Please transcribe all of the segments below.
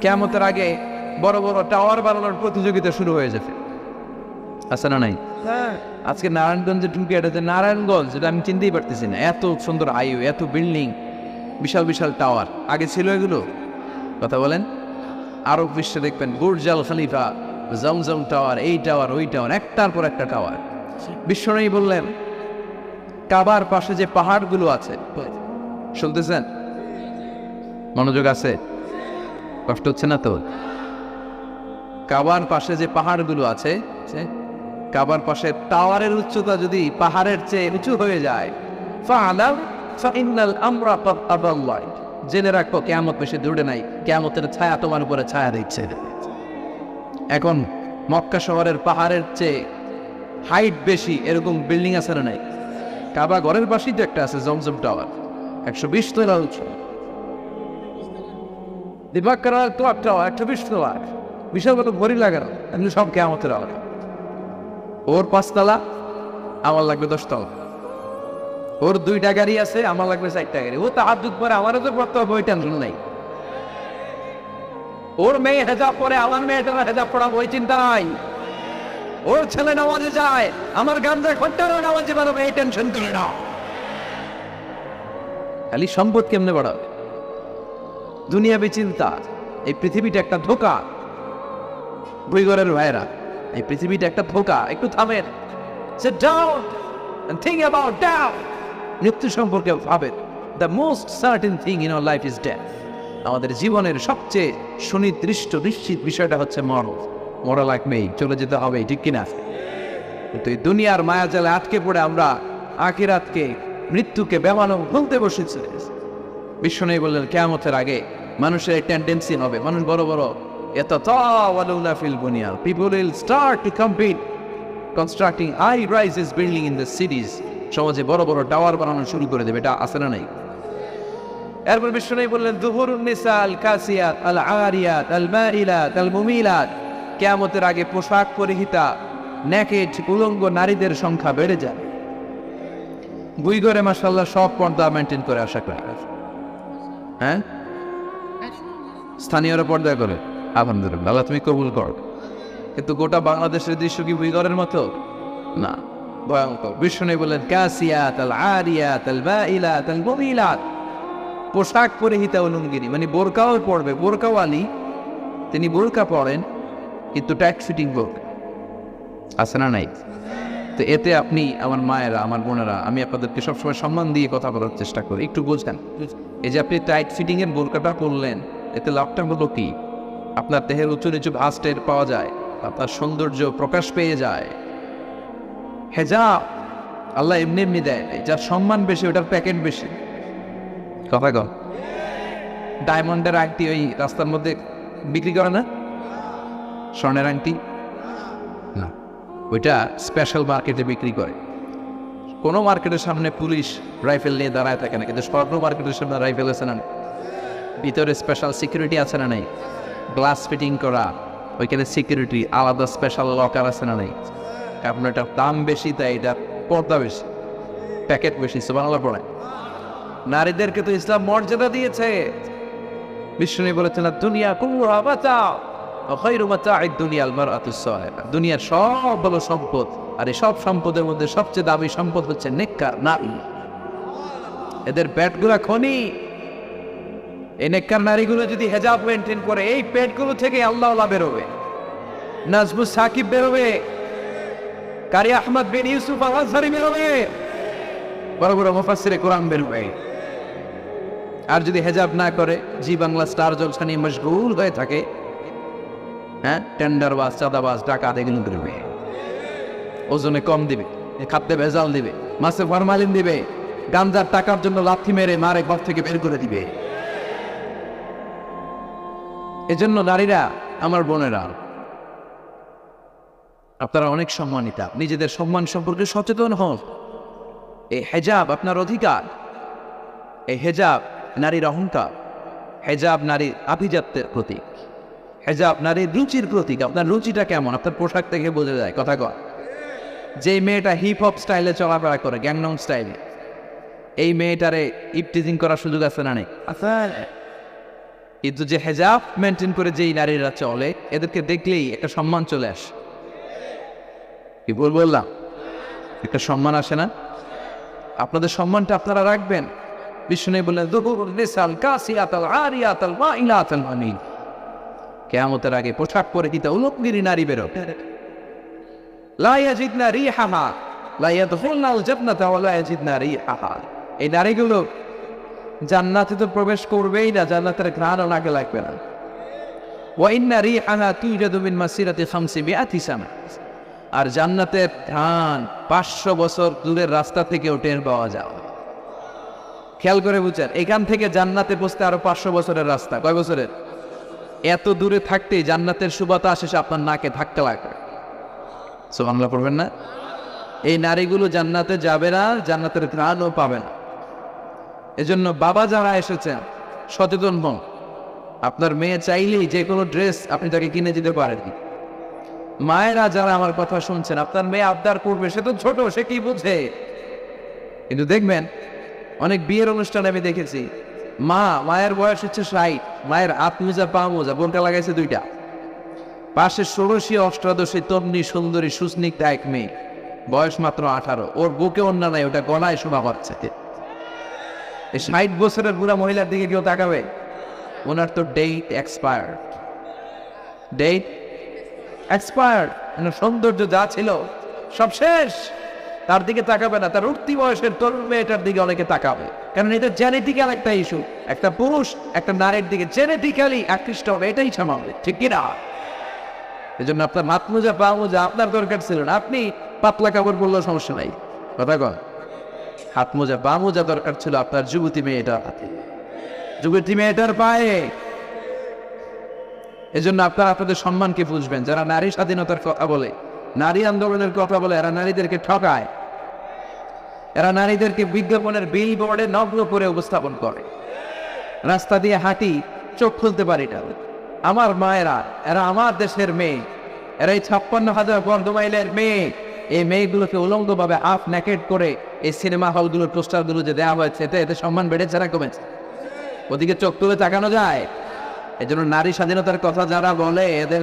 কিয়ামতের আগে বড় বড় টাওয়ার বানানোর প্রতিযোগিতা শুরু হয়ে যাবে, আছে না নাই? আজকে নারায়ণগঞ্জে ঢুকে এটা যে নারায়ণগঞ্জ, যেটা আমি চিনতেই পারতেছি না, এত সুন্দর হাইওয়ে, এত বিল্ডিং, বিশাল বিশাল টাওয়ার, আগে ছিল এগুলো? কথা বলেন। আরব বিশ্বে দেখবেন বুর্জ আল খলিফা, জমজম টাওয়ার, এই টাওয়ার ওই টাওয়ার, একটার পর একটা টাওয়ার। বিশ্বনবী বললেন কাবার পাশে যে পাহাড়গুলো আছে, শুনতেছেন? মনোযোগ আছে? কষ্ট হচ্ছে না তো? কাবার পাশে যে পাহাড়গুলো আছে, কাবার পাশে টাওয়ারের উচ্চতা যদি পাহাড়ের চেয়ে উঁচু হয়ে যায়, ফাআলাম ফাইন্নাল আমরা ক্বাদ আদাল্লাহ, জেনে রাখো কিয়ামত বেশি দূরে নাই, কিয়ামতের ছায়া তোমার উপরে ছায়া দিচ্ছে। এখন মক্কা শহরের পাহাড়ের চেয়ে হাইট বেশি এরকম বিল্ডিং আছে না নাই? কাবা ঘরের পাশেই তো একটা আছে জমজম টাওয়ার, 120 তলা উঁচু। দিবাকর টাওয়ার 120 তলা, বিশাল বড় ঘড়ি লাগানো, এগুলো সব কিয়ামতের আওয়াজ। ওর 5 তলা, আমার লাগবে 10 তলা। ওর 2টা গাড়ি আছে, আমার লাগবে 4টা গাড়ি। ও তাহাজ্জুদ পরে, আমারও তো পড়তে হবে, ওই টেনশন নাই। ওর মেয়ে হেজাব পরে, আমার মেয়েটার হেজাব পড়াবো, ওই চিন্তা নাই। ওর ছেলে নামাজে যায়, আমার গাঞ্জা খোট্টারও নামাজে বাড়াবো, এই টেনশন তুলে না। খালি সম্পদ কেমনে বাড়াবে, দুনিয়াবি চিন্তা। এই পৃথিবীটা একটা ধোঁকা। বুইগরের ভাইরা, এই পৃথিবীটা একটা ধোঁকা, একটু থামেন। Sit down and think about death. মৃত্যু সম্পর্কে ভাবেন। The most certain thing in our life is death. আমাদের জীবনের সবচেয়ে সুনির্দিষ্ট নিশ্চিত বিষয়টা হচ্ছে মরণ। মরা লাগবেই, চলে যেতে হবে, ঠিক কিনা? কিন্তু এই দুনিয়ার মায়াজালে আটকে পড়ে আমরা আখিরাতকে, মৃত্যুকে বেমানো ভুলতে বসেছি। বিশ্বনবী বললেন কিয়ামতের আগে মানুষের টেন্ডেন্সি হবে, মানুষ বড় বড় ইয়াতাতাওয়ালুনা feel বুনিয়ান, people will start to compete constructing high rises building in the cities, সমাজে বড় বড় টাওয়ার বানানো শুরু করে দেবে। এটা আছে না নাই? এরপর বিশ্বনবী বললেন যুহুরুন নিসা আল কাসিয়াত আল আরিয়াত আল মাইলাত আল মুমিলাত, কিয়ামতের আগে পোশাক পরিহিতা নেকেড উলঙ্গ নারীদের সংখ্যা বেড়ে যায়। বুইগরে মাশাআল্লাহ সব পর্দা মেইনটেইন করে, আশা করি। হ্যাঁ, স্থানীয়রা পর্দা করে, আলহামদুলিল্লাহ, আল্লাহ তুমি কবুল কর। কিন্তু গোটা বাংলাদেশের দৃশ্য কি বুইগরের মতো? না, ভয়ঙ্কর। বিশ্বনবী বললেন কাসিয়াত আল আরিয়াত আল মাইলাত আল মুমিলাত, পোশাক পরিহিতা উলঙ্গিনী, মানে বোরকাও পড়বে, বোরকাওয়ালি। তিনি বোরকা পড়েন কিন্তু টাইট ফিটিং বোরকা, আছে না নাই? তো এতে আপনি, আমার মায়েরা, আমার বোনেরা, আমি আপনাদেরকে সবসময় সম্মান দিয়ে কথা বলার চেষ্টা করি, একটু বুঝবেন। এই যে আপনি টাইট ফিটিং এর বোরকাটা পরলেন, এতে লাভটা হলো কি? আপনার দেহের উঁচু নিচু ভাঁজ টের পাওয়া যায়, আপনার সৌন্দর্য প্রকাশ পেয়ে যায়। হেজাব আল্লাহ এমনি এমনি দেয়, যার সম্মান বেশি ওটার প্যাকেট বেশি। কথা কন। ডায়মন্ডের আংটি ওই রাস্তার মধ্যে বিক্রি করে না? স্বর্ণের আংটি না, ওইটা স্পেশাল মার্কেটে বিক্রি করে। কোনো মার্কেটের সামনে পুলিশ রাইফেল নিয়ে দাঁড়ায় থাকে না, কিন্তু স্বর্ণ মার্কেটের সামনে রাইফেল আছে না? ভিতরে স্পেশাল সিকিউরিটি আছে না নাই? গ্লাস ফিটিং করা, ওইখানে সিকিউরিটি আলাদা, স্পেশাল লকার আছে না নাই? কারণ এটার দাম বেশি, তাই এটা পর্দা বেশি, প্যাকেট বেশি। সুবহানাল্লাহ পড়ে। নারীদেরকে তো ইসলাম মর্যাদা দিয়েছে। বিশ্বনবী বলেছেন দুনিয়া কুল্লুহা মাতা ওয়া খায়রু মাতা'আদ দুনিয়া আল মারআতুস সালিহা, দুনিয়ার সব ভালো সম্পদ, আর এই সব সম্পদের মধ্যে সবচেয়ে দামি সম্পদ হচ্ছে নেককার নারী। এদের পেটগুলো খনি। এই নেককার নারীগুলো যদি হেজাব মেইনটেইন করে, এই পেটগুলো থেকে আল্লাহওয়ালা বেরোবে, নাজমুস সাকিব বেরোবে, কারি আহমদ বিন ইউসুফ আল আজহারি বেরোবে, বড় বড় মুফাসসিরে কোরআন বেরোবে। আর যদি হেজাব না করে, জি বাংলা স্টার জলসা নিয়ে মশগুল হয়ে থাকে, হ্যাঁ, টেন্ডারবাজ, চাঁদাবাজ, ডাকাত, এগুলো বেরোবে। ওজনে কম দিবে, খাদ্যে ভেজাল দিবে, মাছে ফরমালিন দিবে, গাঞ্জার টাকার জন্য লাথি মেরে মারে ঘর থেকে বের করে দিবে। এজন্য নারীরা, আমার বোনেরা, আপনারা অনেক সম্মানিতা, নিজেদের সম্মান সম্পর্কে সচেতন হন। এই হেজাব আপনার অধিকার। এই হেজাব নারীর অহংকার, হেজাব নারীর আভিজাত্যের প্রতীক, হেজাব নারীর রুচির প্রতীক। আপনার রুচিটা কেমন আপনার পোশাক থেকে বোঝা যায়। কথা কয়, যে মেয়েটা হিপ হপ স্টাইলে চলাফেরা করে, গ্যাংনং স্টাইলে, এই মেয়েটারে ইপটিজিং করার সুযোগ আছে না নেই? কিন্তু যে হেজাব মেনটেন করে যেই নারীরা চলে এদেরকে দেখলেই একটা সম্মান চলে আসে। কি বললাম, একটা সম্মান আসে না? আপনাদের সম্মানটা আপনারা রাখবেন। বিষ্ণু বললেন কিয়ামতের আগে পোশাক পরে দিতে উলঙ্গিনী নারী বেরো, লা ইয়াজিদনা রিহাহা লা ইয়াদখুলনাল জান্নাতা ওয়া লা ইয়াজিদনা রিহাহা। এই নারীগুলো জান্নাতে তো প্রবেশ করবেই না, জান্নাতের ঘ্রাণও নাকে লাগবে না। ওয়া ইন্না রিহাহা তুজাদু মিন মাসিরাতি 500 সানা। আর জান্নাতের ঘ্রাণ 500 বছর দূরের রাস্তা থেকেও টের পাওয়া যায়। খেয়াল করে বুঝছেন, এখান থেকে জান্নাতে পৌঁছতে আরো 500 বছরের রাস্তা। কয় বছরের? এত দূরে থাকতেই জান্নাতের সুবাতাস এসে আপনার নাকে ধাক্কা লাগবে। সুবহানাল্লাহ পড়বেন না? এই নারীগুলো জান্নাতে যাবে না, জান্নাতের ঘ্রাণও পাবে না। এজন্য বাবা যারা এসেছেন সচেতন হন। আপনার মেয়ে চাইলেই যে কোনো ড্রেস আপনি তাকে কিনে দিতে পারেন। মায়েরা যারা আমার কথা শুনছেন, আপনার মেয়ে আবদার করবে, সে তো ছোট, সে কি বুঝে। কিন্তু দেখবেন অনেক বিয়ের অনুষ্ঠানে আমি দেখেছি মায়ের বয়স হচ্ছে 60, মায়ের হাত মোজা পা মোজা বোনটা লাগাইছে 2টা, পাশে 16 অষ্টাদশী তন্নি সুন্দরী সুস্নিগ্ধা এক মেয়ে, বয়স মাত্র 18, ওর বুকে অন্য নাই, ওটা গলায় শোভা পাচ্ছে। এই 60 বছরের বুড়া মহিলার দিকে কেউ তাকাবে? ওনার তো ডেট এক্সপায়ার্ড, ডেট এক্সপায়ার্ড। সৌন্দর্য যা ছিল সব শেষ, তার দিকে তাকাবে না। তার উঠতি বয়সের তরুণ মেয়েটার দিকে অনেকে তাকাবে, কারণ এটা জেনেটিক্যাল একটা ইস্যু। একটা পুরুষ একটা নারীর দিকে জেনেটিক্যালি আকৃষ্ট হবে, এটাই স্বাভাবিক, ঠিক কিনা? এই জন্য আপনার হাত মোজা পা মোজা আপনার দরকার ছিল না, আপনি পাতলা কাপড় পরলেও সমস্যা নাই। কথা কন, হাত মোজা পা মোজা দরকার ছিল আপনার যুবতী মেয়েটার হাতে, যুবতী মেয়েটার পায়ে। এজন্য আপনারা আপনাদের সম্মানকে বুঝবেন। যারা নারী স্বাধীনতার কথা বলে, নারী আন্দোলনের কথা বলে, এরা নারীদেরকে ঠকায়। এরা নারীদেরকে বিজ্ঞাপনের বিল বোর্ডে নগ্ন করে উপস্থাপন করে। রাস্তা দিয়ে হাঁটি, চোখ খুলতে পারি না। আমার মায়েরা, এরা আমার দেশের মেয়ে, এরা এই 56,000 বর্গ মাইলের মেয়ে। এই মেয়েগুলোকে উলঙ্গভাবে হাফ নেকেড করে এই সিনেমা হলগুলোর পোস্টারগুলো যে দেওয়া হয়েছে, এতে সম্মান বেড়েছে না কমেছে? ওদিকে চোখ তুলে তাকানো যায়? এই জন্য নারী স্বাধীনতার কথা যারা বলে, এদের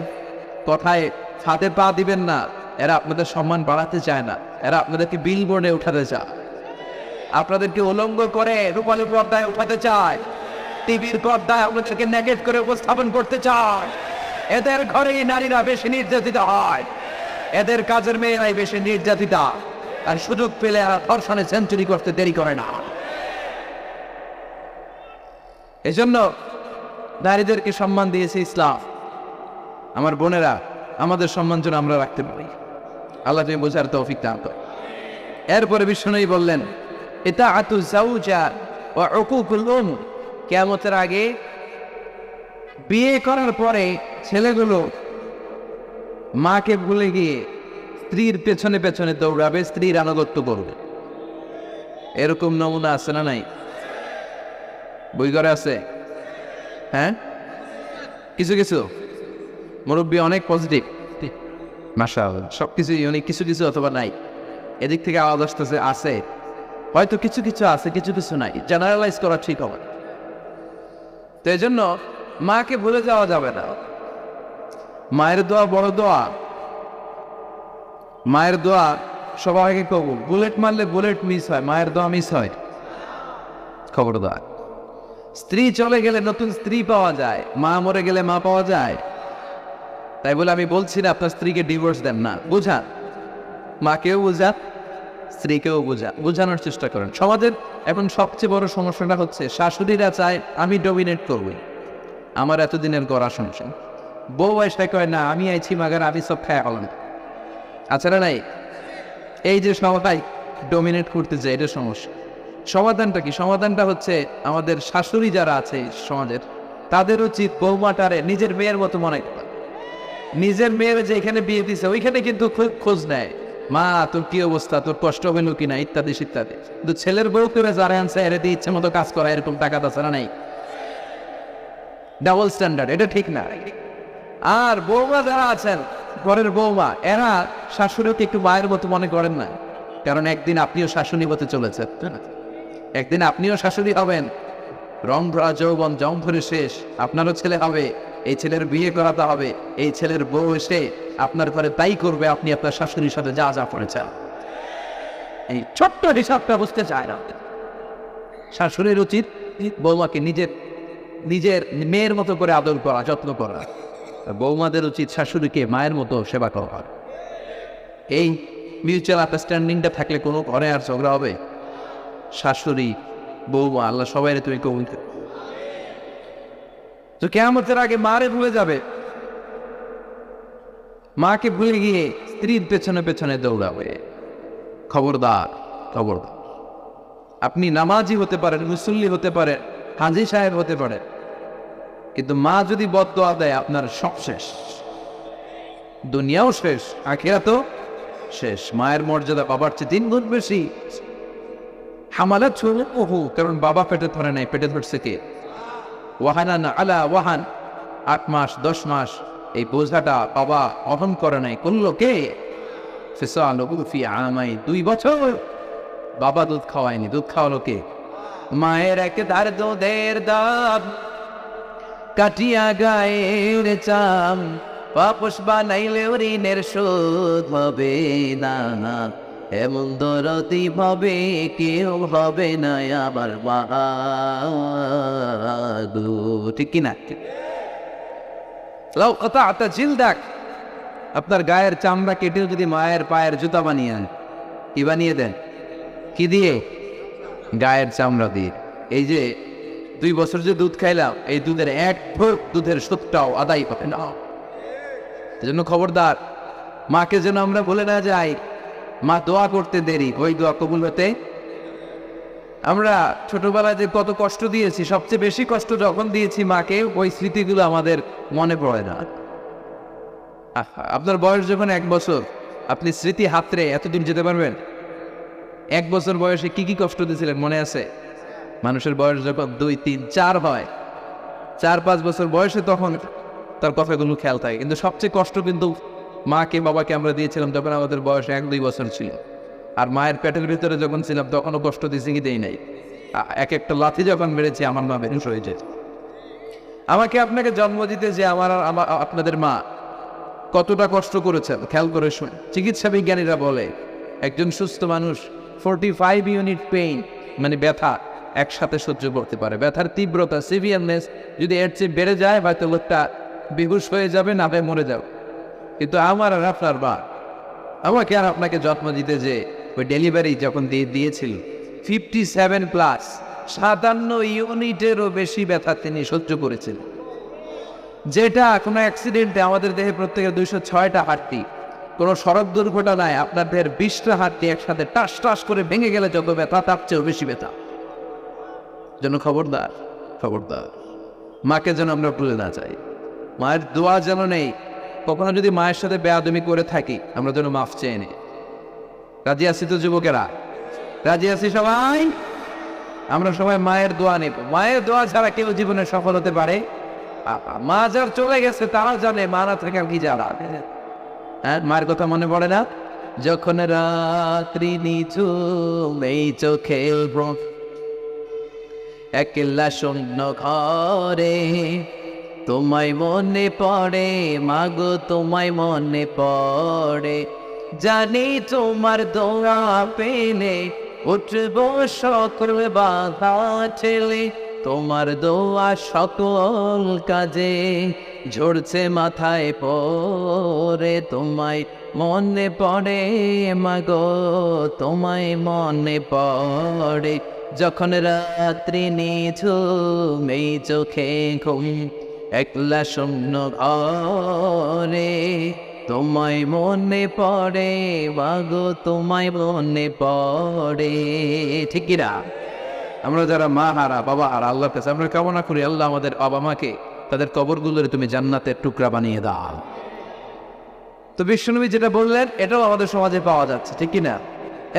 কথায় হাতে পা দিবেন না। এরা আপনাদের সম্মান বাড়াতে চায় না, এরা আপনাদেরকে বিল বোর্ডে উঠাতে চায়, আপনাদেরকে উলঙ্গ করে রূপালী পর্দায় উঠাতে চায়, টিভির পর্দায় আপনাদেরকে নেগেট করে উপস্থাপন করতে চায়। এদের ঘরেই নারীরা বেশি নির্যাতিত হয়, এদের কাজের মেয়েরাই বেশি নির্যাতিতা। আর সুযোগ পেলে এরা ধর্ষণে সেঞ্চুরি করতে দেরি করে না। এজন্য নারীদেরকে সম্মান দিয়েছে ইসলাম। আমার বোনেরা, আমাদের সম্মান যেন আমরা রাখতে পারি। আল্লাহ তুমি বোঝার তৌফিক দান করো। এরপরে বিষ্ণু বললেন ইতাআতু যাওজা ওয়া উকুকুল উম। কিয়ামতের আগে বিয়ে করার পরে ছেলেগুলো মাকে ভুলে গিয়ে স্ত্রীর পেছনে পেছনে দৌড়াবে, স্ত্রীর আনুগত্য করবে। এরকম নমুনা আছে না নাই? বই ঘরে আছে? হ্যাঁ, কিছু কিছু মুরব্বী অনেক পজিটিভ, মাশাআল্লাহ, সবকিছুই অনেক কিছু কিছু অথবা নাই। এদিক থেকে আওয়াজ আসতেছে আছে, হয়তো কিছু কিছু আছে, কিছু কিছু নাই। জেনারেলাইজ করা ঠিক হবে না। তো এই জন্য মাকে ভুলে যাওয়া যাবে না। মায়ের দোয়া বড় দোয়া, মায়ের দোয়া সবাইকে কবুল। বুলেট মারলে বুলেট মিস হয়, মায়ের দোয়া মিস হয়? খবরদার। স্ত্রী চলে গেলে নতুন স্ত্রী পাওয়া যায়, মা মরে গেলে মা পাওয়া যায়? তাই বলে আমি বলছি না আপনার স্ত্রীকে ডিভোর্স দেন না, বুঝান, মাকেও বুঝান, স্ত্রীকেও বুঝান, বুঝানোর চেষ্টা করেন। সমাজের এখন সবচেয়ে বড় সমস্যাটা হচ্ছে শাশুড়িরা চায় আমি ডমিনেট করবই, আমার এতদিনের গড়া সংসার। বউ এসে কয় না আমি আইছি মাগার আমি সব খায় হলাম। আচ্ছা না নাই? এই যে সবাই ডমিনেট করতে যায়, এটা সমস্যা। সমাধানটা কি? সমাধানটা হচ্ছে আমাদের শাশুড়ি যারা আছে সমাজের, তাদের উচিত বৌমাটারে নিজের মেয়ের মতো মনে করা। নিজের মেয়ের যে এখানে বিয়ে দিছে ওইখানে কিন্তু খুব খোঁজ নেয়, মা তোর কি অবস্থা, তোর কষ্ট হইল কিনা, ইত্যাদি ইত্যাদি। কিন্তু ছেলের বউ করে যারা আনছে এর দিয়ে ইচ্ছে মতো কাজ করা, এরকম টাকা তাছাড়া নাই। ডাবল স্ট্যান্ডার্ড, এটা ঠিক না। আর বৌমা যারা আছেন, ঘরের বৌমা, এরা শাশুড়িকে একটু মায়ের মতো মনে করেন না, কারণ একদিন আপনিও শাশুড়ি হতে চলেছেন, একদিন আপনিও শাশুড়ি হবেন। রং ধরা যৌবন জং ধরে শেষ, আপনারও ছেলে হবে, এই ছেলের বিয়ে করাতে হবে, এই ছেলের বউ এসে আপনার ঘরে তাই করবে আপনি আপনার শাশুড়ির সাথে যা যা করেছেন। এই ছোট্ট হিসাবটা বুঝতে চায় না। শাশুড়ির উচিত বৌমাকে নিজের নিজের মেয়ের মতো করে আদর করা, যত্ন করা। বৌমাদের উচিত শাশুড়িকে মায়ের মতো সেবা করা। এই মিউচুয়াল আন্ডারস্ট্যান্ডিংটা থাকলে কোনো ঘরে আর ঝগড়া হবে? শাশুড়ি, বৌমা, আল্লাহ সবাই তুমি কবুল করো। তো কিয়ামতের আগে মারে ভুলে যাবে, মাকে ভুলে গিয়ে স্ত্রীর পেছনে পেছনে দৌড়াবে। খবরদার, খবরদার। আপনি নামাজি হতে পারেন, মুসল্লি হতে পারেন, হাজী সাহেব হতে পারেন, কিন্তু মা যদি বদদোয়া দেয় আপনার সব শেষ, দুনিয়াও শেষ, আখিরাতও শেষ। মায়ের মর্যাদা বাবার চেয়ে 3 গুণ বেশি। হামালাত ছুঁড়ে ওহু, কারণ বাবা পেটে ধরে নাই, পেটে ধরছে কে? ওয়াহানান আলা ওয়াহান, 8 মাস 10 মাস এই বোঝাটা বাবা বহন করে নাই, করলো কে? ফিসালুহু ফি আমাই, 2 বছর বাবা দুধ খাওয়ায়নি, দুধ খাওয়ালো কে? মায়ের এক ধার দুধের দাম কাটিয়া গায়ের চাম, পাপস বানাইলে ঋণের শোধ হবে না, এমন দরদি ভাবে কেউ হবে না আবার বাহাদু, ঠিক কিনা? লাউ কাতা'তা জিলদাক, আপনার গায়ের চামড়া কেটেও যদি মায়ের পায়ের জুতা বানিয়ে আন, কি বানিয়ে দেন? কি দিয়ে? গায়ের চামড়া দিয়ে। এই যে 2 বছর যে দুধ খাইলাম, এই দুধের 1 ঢোক দুধের সুদটাও আদায় হবে না। এজন্য খবরদার, মাকে যেন আমরা বলে না যাই মা দোয়া করতে দেরি, ওই দোয়া কবুল হতে। আমরা ছোটবেলায় যে কত কষ্ট দিয়েছি, সবচেয়ে বেশি কষ্ট যখন দিয়েছি মাকে, ওই স্মৃতিগুলো আমাদের মনে পড়ে না। আপনার বয়স যখন 1 বছর, আপনি স্মৃতি হাতরে এতদিন যেতে পারবেন? 1 বছর বয়সে কি কি কষ্ট দিয়েছিলেন মনে আছে? মানুষের বয়স যখন 2, 3, 4 হয়, 4-5 বছর বয়সে তখন তার কথাগুলো খেয়াল থাকে। কিন্তু সবচেয়ে কষ্ট কিন্তু মাকে বাবাকে আমরা দিয়েছিলাম যখন আমাদের বয়স 1-2 বছর ছিল। আর মায়ের পেটের ভিতরে যখন ছিলাম তখনও কষ্ট দিয়েছি কি দেই নাই? এক একটা লাথি যখন মেরেছি আমার মা বেহুশ হয়ে যেত। আমাকে আপনাকে জন্ম দিতে যে আপনাদের মা কতটা কষ্ট করেছেন খেয়াল করে শুন। চিকিৎসা বিজ্ঞানীরা বলে একজন সুস্থ মানুষ 45 ইউনিট পেইন, মানে ব্যথা, একসাথে সহ্য করতে পারে। ব্যথার তীব্রতা, সিভিয়ারনেস যদি এর চেয়ে বেড়ে যায়, হয়তো লোকটা বেহুশ হয়ে যাবে, না হয় মরে যাবে। কিন্তু আমার আর আপনার মা আমাকে আর আপনাকে জন্ম দিতে যে ওই ডেলিভারি যখন দিয়েছিল, 57+, 57 ইউনিটেরও বেশি ব্যথা তিনি সহ্য করেছিলেন। যেটা কোনো অ্যাক্সিডেন্টে আমাদের দেহে প্রত্যেকের 206টা হাড্ডি, কোনো সড়ক দুর্ঘটনায় আপনার দেহের 20টা হাড্ডি একসাথে টাস টাস করে ভেঙে গেলে যত ব্যথা, তার চেয়েও বেশি ব্যথা। যেন খবরদার, খবরদার, মাকে যেন আমরা ভুলে না যাই। মায়ের দোয়া যেন নেই। কখনো যদি মায়ের সাথে বেয়াদবি করে থাকি, আমরা যেন মাফ চেয়ে নিই। রাজি আছি তো যুবকেরা? রাজি আছি সবাই? আমরা সবাই মায়ের দোয়া নেব। মায়ের দোয়া ছাড়া কেউ জীবনে সফল হতে পারে? মা যার চলে গেছে তারা জানে, মা না থাকে কি যারা। হ্যাঁ, মায়ের কথা মনে পড়ে না? যখন রাত্রি নিঝুম এই চোখে একলা শূন্য ঘরে, তোমায় মনে পড়ে মাগো, তোমায় মনে পড়ে, জানি তোমার দোয়া পেলে উঠব সকল বাধা ঠেলে, তোমার দোয়া সকল কাজে ঝরছে মাথায় পড়ে, তোমায় মনে পড়ে মাগো, তোমায় মনে পড়ে, যখন রাত্রি নিঝুম এই চোখে ঘুম একলা শূন্য ঘরে, তোমায় মনে পড়ে মাগো, তোমায় মনে পড়ে। ঠিক কিনা? আমরা যারা মা হারা, বাবা হারা, আল্লাহর কাছে আমরা কামনা করি, আল্লাহ আমাদের বাবা মাকে তাদের কবরগুলোর তুমি জান্নাতের টুকরা বানিয়ে দাও। তো বিশ্বনবী যেটা বললেন এটাও আমাদের সমাজে পাওয়া যাচ্ছে, ঠিক কিনা?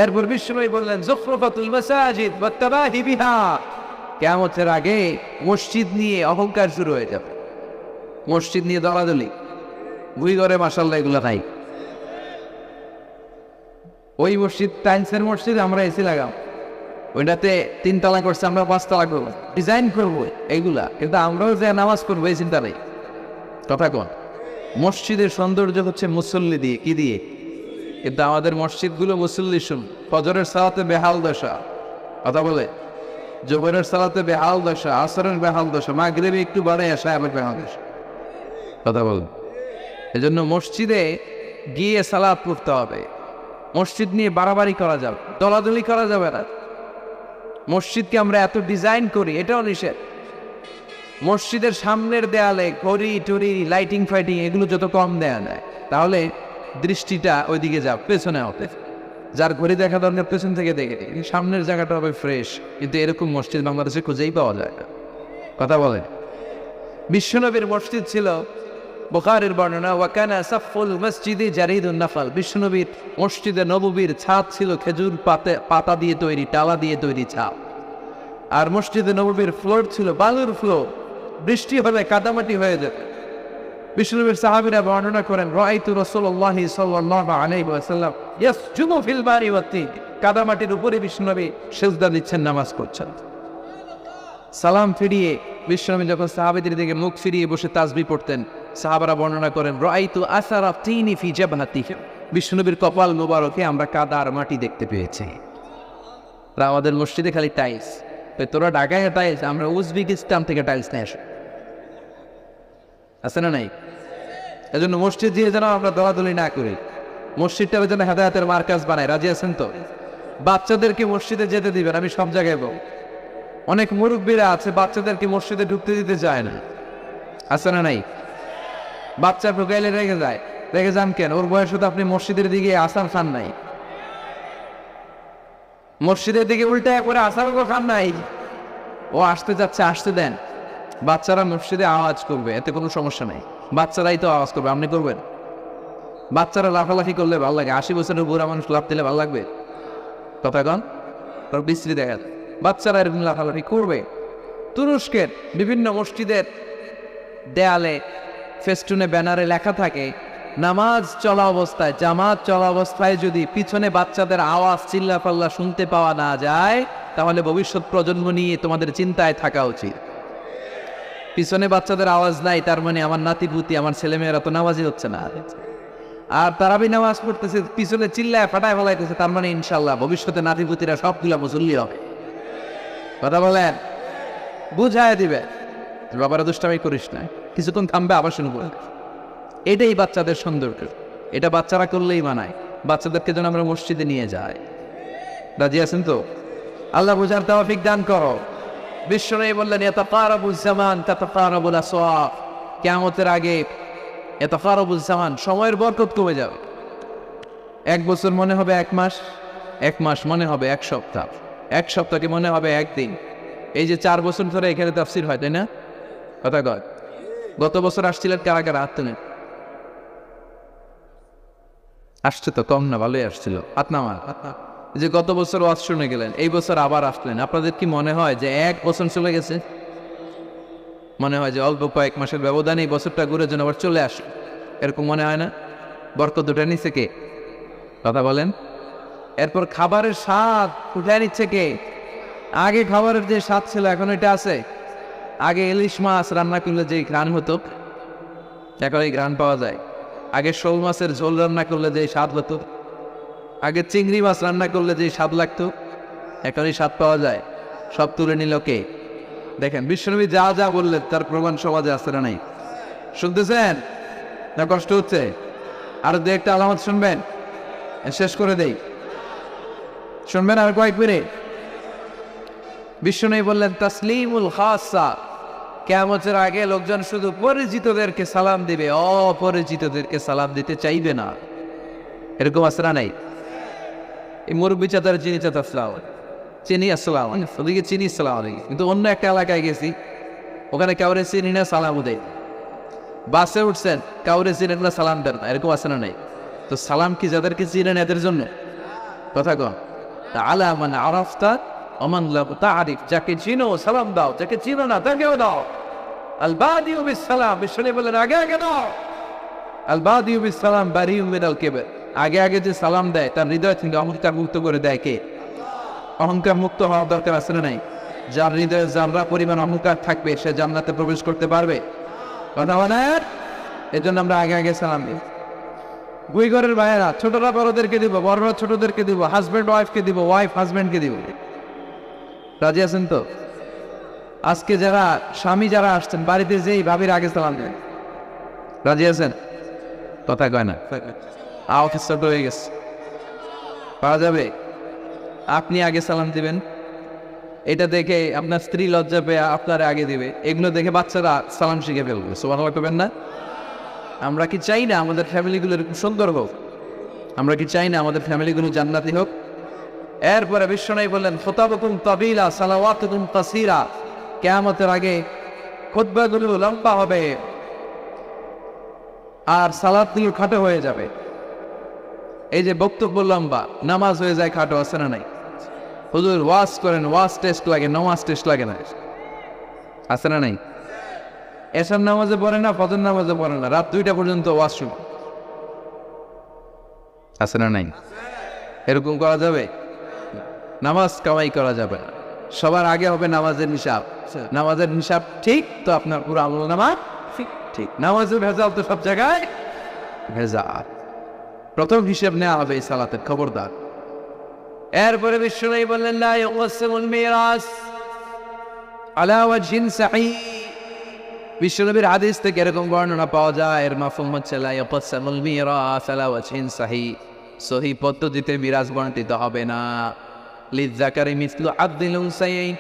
এরপর বিশ্বনবী বললেন যুখরুফাতুল মাসাজিদ ওয়াত্তাবাহি বিহা, কিয়ামতের আগে মসজিদ নিয়ে অহংকার শুরু হয়ে যাবে। মসজিদ নিয়ে দলাদলি, ভুই ঘরে মাশাআল্লাহ এগুলো নাই। ওই মসজিদ টাইলসের মসজিদ, আমরা এসি লাগাম, ওইটাতে 3 তলা করছে, আমরা 5 তলা করবো, ডিজাইন করবো এইগুলা, কিন্তু আমরাও যে নামাজ পড়বো এই চিন্তা নেই। কথা কোন? মসজিদের সৌন্দর্য হচ্ছে মুসল্লি দিয়ে, কি দিয়ে? কিন্তু আমাদের মসজিদগুলো মুসল্লি শুন, ফজরের সালাতে বেহাল দশা, কথা বলে, জোহরের সালাতে বেহাল দশা, আসরের বেহাল দশা, মাগরিবে একটু বাড়ে আসা আবার বেহাল দশা, কথা বলেন। এজন্য মসজিদে গিয়ে সালাত পড়তে হবে। মসজিদ নিয়ে বাড়াবাড়ি করা যাবে, দলাদলি করা যাবে না। মসজিদকে আমরা এত ডিজাইন করি, এটাও নিষেধ। মসজিদের সামনের দেয়ালে ঘড়ি টড়ি লাইটিং ফাইটিং এগুলো যত কম দেয়া যায়, তাহলে দৃষ্টিটা ওইদিকে যাবে, পেছনে হবে। যার ঘড়ি দেখা দরকার পেছন থেকে দেখে, সামনের জায়গাটা হবে ফ্রেশ। কিন্তু এরকম মসজিদ বাংলাদেশে খুঁজেই পাওয়া যায় না, কথা বলে। বিশ্বনবীর মসজিদ ছিল, বুখারীর বর্ণনা, ওয়াকানা সাফুল মসজিদে জারিদুন নাফাল, বিশ্বনবীর মসজিদে নববীর ছাদ ছিল খেজুর পাতা দিয়ে তৈরি, টালা দিয়ে তৈরি ছাদ। আর মসজিদে নববীর ফ্লোর ছিল বালুর ফ্লোর, বৃষ্টি হলে কাদামাটি হয়ে যেত। বিশ্বনবীর সাহাবীরা বর্ণনা করেন, রাআইতু রাসূলুল্লাহ সাল্লাল্লাহু আলাইহি ওয়াসাল্লাম ইয়াসজুদু ফিল বারি ওয়াত-তিন, কাদামাটির উপরে বিশ্বনবী সিজদা দিচ্ছেন, নামাজ পড়ছেন। সালাম ফিরিয়ে বিশ্বনবী যখন সাহাবীদের দিকে মুখ ফিরিয়ে বসে তাসবিহ পড়তেন, সাহাবারা বর্ণনা করেন, রাআইতু আসারা তিনি ফি জাবহাতিহি, বিশ্বনবীর কপাল মোবারকে আমরা কাদা আর মাটি দেখতে পেয়েছি। আর আমাদের মসজিদে খালি টাইলস, তোরা ঢাকায় টাইলস, আমরা উজবেকিস্তান থেকে টাইলস নিয়ে আসি, আছে না নাই? এজন্য মসজিদ দিয়ে যেন আমরা দলাদলি না করি, মসজিদটা যেন হেদায়েতের মার্কাজ বানায়। রাজি আছেন তো? বাচ্চাদেরকে মসজিদে যেতে দিবেন, আমি সব জায়গায় বলবো। অনেক মুরব্বীরা আছে বাচ্চাদেরকে মসজিদে ঢুকতে দিতে চায় না, আছে না নাই? বাচ্চা ঢুকাইলে রেগে যায়, রেগে যান কেন? ওর বয়স তো আপনি মসজিদের দিকে আসার খান নাই, মসজিদের দিকে উল্টা করে আসার খান নাই। ও আসতে যাচ্ছে, আসতে দেন। বাচ্চারা মসজিদে আওয়াজ করবে, এতে কোনো সমস্যা নাই, বাচ্চারাই তো আওয়াজ করবে, আপনি করবেন? বাচ্চারা লাফালাফি করলে ভালো লাগে, 80 বছরের বুড়া মানুষ লাফ দিলে ভালো লাগবে? কথা কন, তোর বিশ্রী দেখা যায়। বাচ্চারা এরকম লাফালাফি করবে। তুরস্কের বিভিন্ন মসজিদের দেয়ালে ফেস্টুনে ব্যানারে লেখা থাকে, নামাজ চলা অবস্থায়, জামাত চলা অবস্থায় যদি পিছনে বাচ্চাদের আওয়াজ চিল্লাপাল্লা শুনতে পাওয়া না যায়, তাহলে ভবিষ্যৎ প্রজন্ম নিয়ে তোমাদের চিন্তায় থাকা উচিত। পিছনে বাচ্চাদের আওয়াজ নাই, তার মানে আমার নাতিপুতি, আমার ছেলেমেয়েরা তো নামাজই হচ্ছে না। আর তারাবি নামাজ পড়তেছে, পিছনে চিল্লায় ফাটায় ফেলাইতেছে, তার মানে ইনশাল্লাহ ভবিষ্যতে নাতিপুতিরা সবগুলা মুসল্লি হবে। কথা বলেন, বুঝায় দিবে, বাবারা দুষ্টামি করিস না, কিছুক্ষণ থামবে আবার শুরু করবে। এটাই বাচ্চাদের সৌন্দর্য, এটা বাচ্চারা করলেই মানায়। বাচ্চাদেরকে যেন আমরা মসজিদে নিয়ে যাই। রাজি আছেন তো? আল্লাহ বুঝার তৌফিক দান করো। বিশ্বনবী বললেন, ইয়াতাকারাবুজ জামান তাতাকারাবুল আসওয়াক, কিয়ামতের আগে ইয়াতাকারাবুজ জামান, সময়ের বরকত কমে যাবে। 1 বছর মনে হবে 1 মাস, 1 মাস মনে হবে 1 সপ্তাহ, 1 সপ্তাহকে মনে হবে 1 দিন। এই যে 4 বছর ধরে এখানে তাফসীর হয়, তাই না? কথা কয়। গত বছর আসছিলেন কারা কারা? হাত তোলেন। আসছে তো কম না, ভালোই আসছিল। হাত নামান। যে গত বছর ওয়াজ শুনে গেলেন, এই বছর আবার আসলেন, আপনাদের কি মনে হয় যে 1 বছর চলে গেছে? মনে হয় যে অল্প কয়েক মাসের ব্যবধানে এই বছরটা ঘুরে যেন আবার চলে আসে, এরকম মনে হয় না? বরকত উঠে নিচ্ছে কে? কথা বলেন। এরপর খাবারের স্বাদ উঠে নিচ্ছে কে? আগে খাবারের যে স্বাদ ছিল এখন এটা আছে? আগে ইলিশ মাছ রান্না করলে যে ঘ্রাণ হতো, এখন এই ঘ্রাণ পাওয়া যায়। আগে শোল মাছের ঝোল রান্না করলে যে স্বাদ হতো, আগে চিংড়ি মাছ রান্না করলে যে স্বাদ লাগতো, এখন এই স্বাদ পাওয়া যায়। সব তুলে নিল কে? দেখেন বিশ্বনবী যা যা বললেন তার প্রমাণ সমাজে আসছে না নাই? শুনতেছেন না? কষ্ট হচ্ছে? আর 2-1টা আলামত শুনবেন, শেষ করে দেই। শুনবেন আর কয়েক মিনিট? বিশ্বনবী বললেন, তাসলিমুল খাসা, কিয়ামতের আগে লোকজন শুধু পরিচিতদেরকে সালাম দিবে, অপরিচিতদেরকে সালাম দিতে চাইবে না। এরকম আছে না নাই? এই মুরব্বী চাচার চিনি চাচা আসসালাম, চিনি আসসালাম, ওদিকে চিনি আসসালাম আলাইকুম। কিন্তু অন্য একটা এলাকায় গেছি, ওখানে কাউরে চিনি না, সালামও দেয়। বাসে উঠছেন, কাউরে চিনেন না, সালাম দেন না, এরকম আছে না নাই? তো সালাম কি যাদেরকে চিনেন এদের জন্য? কথা কন। আলা মান আরাফতা ওমান লা তা'রিফ, যাকে চিনো সালাম দাও, যাকে চিনো না তাকেও দাও। আল বাদিউ বিস সালাম, বিশ্বনবী বলেন আগে আগে দাও। আল বাদিউ বিস সালাম বারিউম মিনাল কিবর, আগে আগে যে সালাম দেয় তার হৃদয় থেকে অহংকার মুক্ত করে দেয় কে? অহংকার মুক্ত হওয়ার দরকার আছে না নাই? যার হৃদয়ে যারা পরিমাণ অহংকার থাকবে সে জান্নাতে প্রবেশ করতে পারবে? কথা বলেন। এই জন্য আমরা আগে আগে সালাম দিই। দুই ঘরের ভাইয়েরা, ছোটরা বড়দেরকে দিব, বড়রা ছোটদেরকে দিব, হাজব্যান্ড ওয়াইফকে দিব, ওয়াইফ হাজব্যান্ডকে দিব। রাজি আছেন তো? আজকে যারা স্বামী যারা আসছেন বাড়িতে যেই ভাবির আগে সালাম দেন। রাজি আছেন? কথা কয় না, আওয়াজ ছোট হয়ে গেছে। পাওয়া যাবে? আপনি আগে সালাম দিবেন, এটা দেখে আপনার স্ত্রী লজ্জা পেয়ে আপনার আগে দিবে, এগুলো দেখে বাচ্চারা সালাম শিখে ফেলবে। সুবহানাল্লাহ করবেন না? আমরা কি চাই না আমাদের ফ্যামিলিগুলো এরকম সুন্দর হোক? আমরা কি চাই না আমাদের ফ্যামিলিগুলো জান্নাতি হোক? এরপরে বিশ্বনবী বললেন, খুতাবুকুম তাবিলা সালাওয়াতুকুম কাসীরা, কিয়ামতের আগে খুতবাগুলো লম্বা হবে আর সালাতগুলো খাটো হয়ে যাবে। এই যে বক্তব্য লম্বা, নামাজ হয়ে যায় খাটো, আছে না নাই? হুজুর ওয়াজ করেন, ওয়াজ টেস্ট লাগে, নামাজ টেস্ট লাগে না, আছে না নাই? এশার নামাজে পড়ে না, ফজর নামাজে পড়ে না, রাত 2টা পর্যন্ত ওয়াজ শুনে, আছে না নাই? এরকম করা যাবে? নামাজ কামাই করা যাবে না। সবার আগে হবে নামাজের হিসাব। নামাজের হিসাব ঠিক তো আপনার পুরো আমল নামাজ ঠিক। নামাজের ভেজাল তো সব জায়গায় ভেজাল। প্রথম হিসাব নেওয়া হবে এই সালাতের, খবরদার। এরপরে বিশ্বনবী বললেন, লা ইউকসিমুল মিরাস আলা ওয়াজহিন সাহিহ। বিশ্বনবীর হাদিস থেকে এরকম বর্ণনা পাওয়া যায়, এর মাফহুম হচ্ছে লা ইউকসিমুল মিরাস আলা ওয়াজহিন সাহিহ, সহিহ পদ্ধতিতে মিরাজ বণ্টিত হবে না। লিযযাকারি মিসলু হাযযিল উনসায়াইন,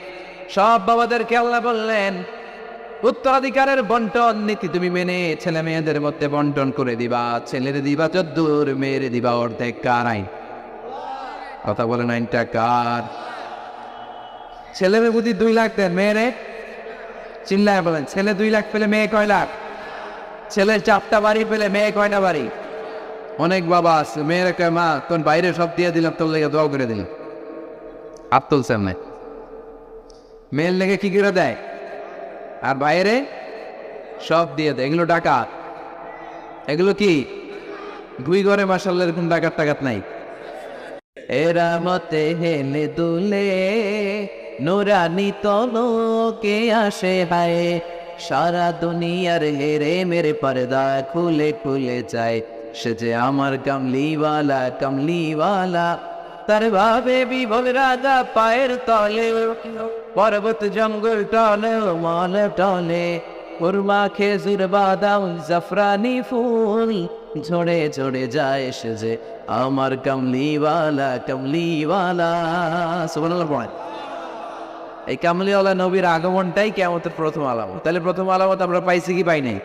সব বাবাদেরকে আল্লাহ বললেন উত্তরাধিকারের বন্টন নীতি তুমি মেনে ছেলে মেয়েদের মধ্যে বন্টন করে দিবা। ছেলের দিবা 14, মেয়ের দিবা অর্ধেক। কার আইন? কথা বলেন, আইনটা কার? ছেলে মেয়ে বুঝি 2 লাখ দেন, মেয়েরে চিল্লায় বলেন। ছেলে 2 লাখ পেলে মেয়ে কয় লাখ? ছেলে 4টা বাড়ি পেলে মেয়ে কয়টা বাড়ি? অনেক বাবা আছে মেয়েরা কয়, মা তোর বাইরে সব দিয়ে দিলাম, তোর লেগে দোয়া করে দিলাম। হাত তুলছেন না? মেয়ের লেগে কি করে দেয় আর বাইরে সব দিয়ে দেয়। এগুলো ডাকাত। এগুলো কি 2 ঘরে মাশাআল্লাহ এরকম ডাকাত টাকাত নাই। এরা মতে হেলে দুলে নুরানি তলোকে আসে হায়, সারা দুনিয়ার হেরে মেরে পর্দা খুলে খুলে যায়। সে যে আমার কামলিওয়ালা কামলিওয়ালা, তার ভাবে বিভোর রাজা পায়ের তলে, পর্বত জঙ্গল টলে মাল টলে, কুরমা খেজুর বাদাম জাফরানি ফুল ঝরে ঝরে যায়। সে যে আমার কামলিওয়ালা কামলিওয়ালা। সুবহানাল্লাহ পড়েন। এই কামলিওয়ালা নবীর আগমনটাই কিয়ামতের প্রথম আলামত। তাহলে প্রথম আলামত আমরা পাইছি কি পাই নাই?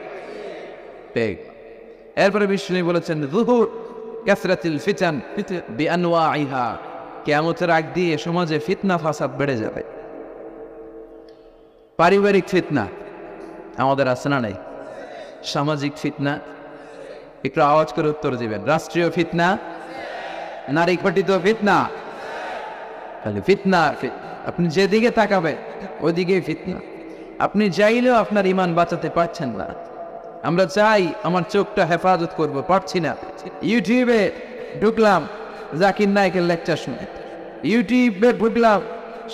ঠিক। এরপরে বিষ্ণু বলেছেন, যুহুর কাসরাতিল ফিতান বিআনওয়াইহা, কিয়ামতের আগ দিয়ে সমাজে ফিতনা ফাসাদ বেড়ে যাবে। পারিবারিক ফিতনা আমাদের আছে না নাই? সামাজিক ফিতনা, একটু আওয়াজ করে উত্তর দিবেন। রাষ্ট্রীয় ফিতনা, নারী ঘটিত ফিতনা, খালি ফিতনা। আপনি যেদিকে তাকাবেন ওইদিকে ফিতনা। আপনি চাইলেও আপনার ইমান বাঁচাতে পারছেন না। আমরা চাই আমার চোখটা হেফাজত করব, পারছি না। ইউটিউবে ঢুকলাম জাকির নায়েকের লেকচার শুনে, ইউটিউবে ঢুকলাম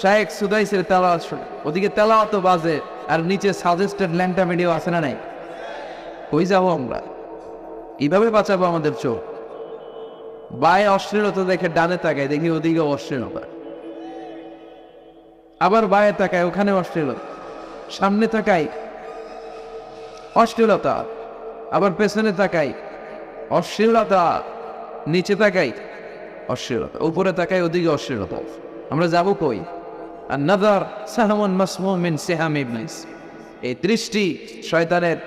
শায়েখ সুদাইসের তেলাওয়াত শুনে, ওদিকে তেলাওয়াত বাজে আর নিচে সাজেস্টেড ল্যাংটা ভিডিও আছে না নাই? কই যাবো আমরা? এইভাবে বাঁচাবো আমাদের চোখ? বায়ে অশ্লীলতা দেখে ডানে তাকায়, দেখি ওদিকে অশ্লীলতা, আবার বায়ে তাকায় ওখানে অশ্লীলতা, সামনে তাকাই অশ্লীলতা, আবার পেছনে তাকাই অশ্লীলতা, নিচে তাকাই অশ্লীলতা, উপরে তাকাই ওদিকে অশ্লীলতা। আমরা যাব কই? আর নাযার সাহমুন মাসমুম মিন সিহাম ইবলিস, এই দৃষ্টি শয়তানের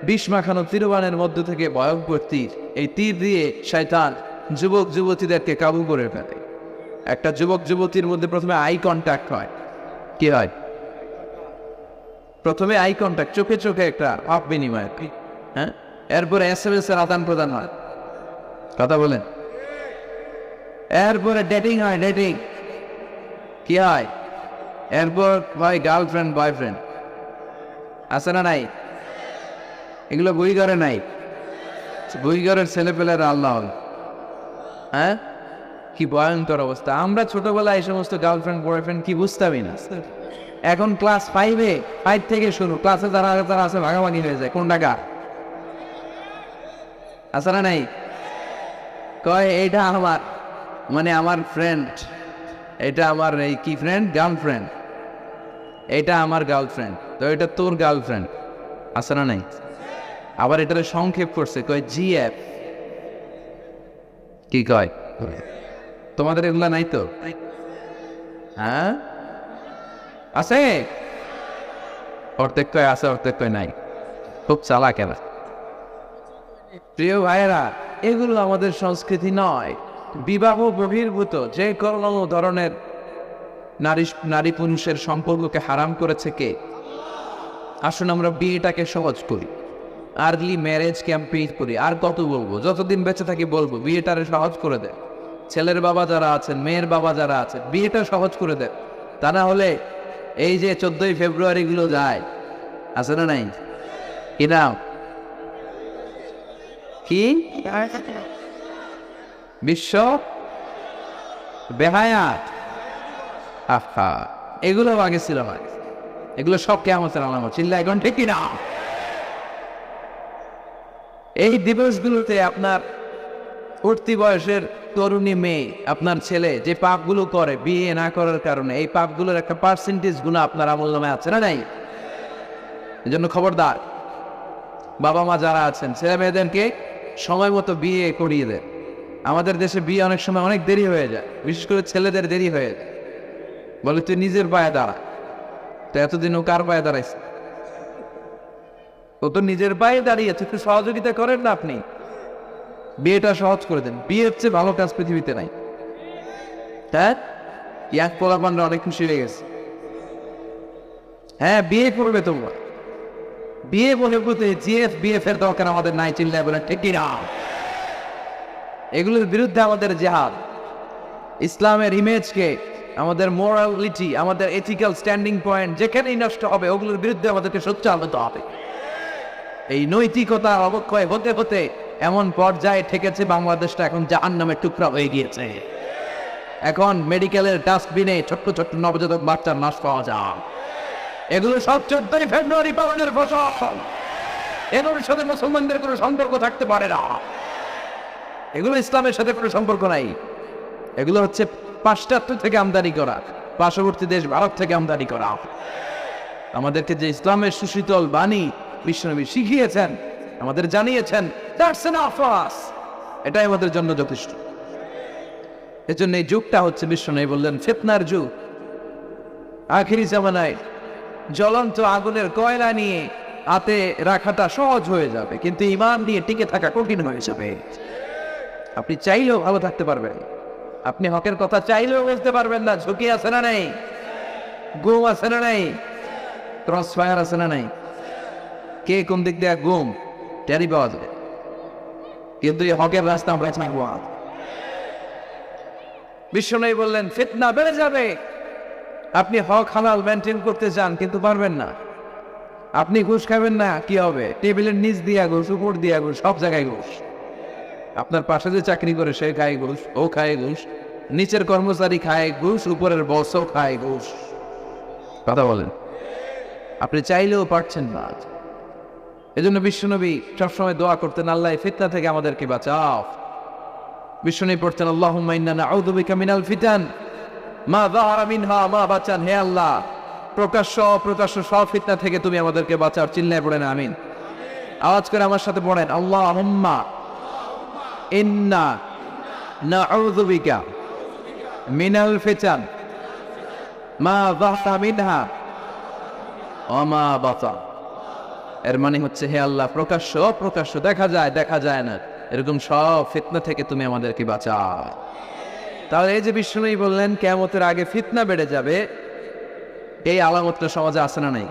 বিষ মাখানো তীরবানের মধ্য থেকে ভয়ঙ্কর তীর। এই তীর দিয়ে শয়তান যুবক যুবতীদেরকে কাবু করে ফেলে। একটা যুবক যুবতীর মধ্যে প্রথমে আই কন্ট্যাক্ট হয়। কি হয়? প্রথমে আই কন্ট্যাক্ট, চোখে চোখে একটা ভাব বিনিময়, হ্যাঁ। এরপরে SMS এর আদান প্রদান হয়, কথা বলেন। এরপরে ডেটিং হয়, ডেটিং কি হয়? এরপর হয় গার্লফ্রেন্ড বয়ফ্রেন্ড, আছে না নাই? এগুলো বইঘরে নাই। বইঘরের ছেলেপেলেরা আল্লাহ, হ্যাঁ। কি ভয়ঙ্কর অবস্থা। আমরা ছোটবেলায় এই সমস্ত গার্লফ্রেন্ড বয়ফ্রেন্ড কি বুঝতামই না। এখন ক্লাস 5 থেকে শুরু, ক্লাসে যারা যারা আছে ভাগাভাগি হয়ে যায় কোন টাকা আছে না নাই, কয় এইটা আমার মানে আমার ফ্রেন্ড, এটা আমার এই কি ফ্রেন্ড গার্লফ্রেন্ড, এটা আমার গার্লফ্রেন্ড, তো এটা তোর গার্লফ্রেন্ড আছে না নাই। আবার এটার সংক্ষেপ করছে, কয় জিএফ। কি কয়? তোমাদের এগুলা নাই তো? হ্যাঁ আছে, অর্ধেক কয় আছে অর্ধেক কয় নাই, খুব চালাক এরা। প্রিয় ভাইয়েরা, এগুলো আমাদের সংস্কৃতি নয়। বিবাহ বহির্ভূত যে কোনো ধরনের নারী পুরুষের সম্পর্ককে হারাম করেছে কে? আসুন আমরা বিয়েটাকে সহজ করি, আর্লি ম্যারেজ ক্যাম্পেইন করি। আর কত বলবো, যতদিন বেঁচে থাকি বলবো, বিয়েটারে সহজ করে দেয়। ছেলের বাবা যারা আছেন, মেয়ের বাবা যারা আছেন, বিয়েটা সহজ করে দেয়। তা না হলে এই যে 14ই ফেব্রুয়ারি গুলো যায়, আছে না নাই? কি নাম কি বিশ্ব বেহায়াত, আহা, এগুলো আগে ছিল না। এগুলো সব কিয়ামতের আলামত। চিল্লা এখন ঠিক না? এই দিবসগুলোতে আপনার উঠতি বয়সের তরুণী মেয়ে, আপনার ছেলে যে পাপগুলো করে বিয়ে না করার কারণে, এই পাপগুলোর একটা পার্সেন্টেজ গুণ আপনার আমলনামায় আছে না নাই? এজন্য খবরদার, বাবা মা যারা আছেন ছেলে মেয়েদেরকে সময় মতো বিয়ে করিয়ে দেন। আমাদের দেশে বিয়ে অনেক সময় অনেক দেরি হয়ে যায়, বিশেষ করে ছেলেদের দেরি হয়ে যায়। বলে তুই নিজের পায়ে দাঁড়া। তো এতদিন ও কার পায়ে দাঁড়াইছে? ও তো নিজের পায়ে দাঁড়িয়েছে, একটু সহযোগিতা করেন না আপনি, বিয়েটা সহজ করে দেন। বিয়ের চেয়ে ভালো কাজ পৃথিবীতে নাই। হ্যাঁ, ইয়াং পোলাপানরা অনেক খুশি হয়ে গেছে। হ্যাঁ, বিয়ে করবে তোমরা, বিয়ে বলে বলতে বিএফ এর দরকার আমাদের নাই। চিল্লায় বলেন ঠিক না? এগুলোর বিরুদ্ধে আমাদের জেহাদ। ইসলামের ইমেজকে, আমাদের মোরালিটি, আমাদের এথিক্যাল স্ট্যান্ডিং পয়েন্ট যেখানেই নষ্ট হবে, ওগুলোর বিরুদ্ধে আমাদেরকে সোচ্চার হতে হবে। এই নৈতিকতা অবক্ষয় হতে হতে এমন পর্যায়ে ঠেকেছে, বাংলাদেশটা এখন জাহান্নামের টুকরা হয়ে গিয়েছে। এখন মেডিকেলের ডাস্টবিনে ছোট্ট ছোট্ট নবজাতক বাচ্চার লাশ পাওয়া যায়। এগুলো সব 14ই ফেব্রুয়ারি পালনের ফসল। এগুলোর সাথে মুসলমানদের কোনো সম্পর্ক থাকতে পারে না। এগুলো ইসলামের সাথে কোনো সম্পর্ক নাই। এগুলো হচ্ছে পাশ্চাত্য থেকে আমদানি করা, পার্শ্ববর্তী দেশ ভারত থেকে আমদানি করা। আমাদেরকে যে ইসলামের সুশীতল বাণী বিশ্বনবী শিখিয়েছেন, আমাদের জানিয়েছেন, দ্যাটস এনাফ ফর আস, এটাই আমাদের জন্য যথেষ্ট। এজন্য এই যুগটা হচ্ছে, বিশ্বনবী বললেন, ফিতনার যুগ। আখিরি জামানায় জ্বলন্ত আগুনের কয়লা নিয়ে হাতে রাখাটা সহজ হয়ে যাবে, কিন্তু ঈমান দিয়ে টিকে থাকা কঠিন হয়ে যাবে। আপনি চাইলেও ভালো থাকতে পারবেন, আপনি হকের কথা চাইলেও বুঝতে পারবেন না। ঝুঁকি আছে না নাই? গুম আছে না নাই? ক্রস ফায়ার আছে না নাই? কে কোন দিক দিয়ে গুম টেরি পাওয়া যায়, কিন্তু এই হকের রাস্তা আমরা ছাড়ব না। বিশ্বনবী বললেন, ফিতনা বেড়ে যাবে। আপনি হক হালাল মেনটেন করতে চান, কিন্তু পারবেন না। আপনি ঘুষ খাবেন না, কি হবে? টেবিলের নিচ দিয়া ঘুষ, উপর দিয়া ঘুষ, সব জায়গায় ঘুষ। আপনার পাশে যে চাকরি করে সে খায় ঘুষ, ও খায় ঘুষ, নিচের কর্মচারী খায় ঘুষ, উপরের বসও খায় ঘুষ। কথা বলেন, আপনি চাইলেও পারছেন না। এজন্য বিশ্বনবী সবসময় দোয়া করতেন, আল্লাহ ফিতনা থেকে আমাদেরকে বাঁচাও। বিশ্বনবী পড়তেন, আল্লাহুম্মা ইন্না নাউযু বিকা মিনাল ফিতান মা যাহারা মিনহা মা বাচান। হে আল্লাহ, প্রকাশ্য অপ্রকাশ্য সব ফিতনা থেকে তুমি আমাদেরকে বাঁচাও। চিল্লায় পড়েন আমিন। আওয়াজ করে আমার সাথে পড়েন, আল্লাহুম্মা ইন্না নাউযু বিকা মিনাল ফিতান মা যাহারা মিনহা ওয়া মা বাচান। এর মানে হচ্ছে, হে আল্লাহ, প্রকাশ্য অপ্রকাশ্য, দেখা যায় দেখা যায় না, এরকম সব ফিতনা থেকে তুমি আমাদেরকে বাঁচাও। তাহলে এই যে বিশ্বনবী বললেন কিয়ামতের আগে ফিতনা বেড়ে যাবে, এই আলামতটা সমাজে আছে না নাই?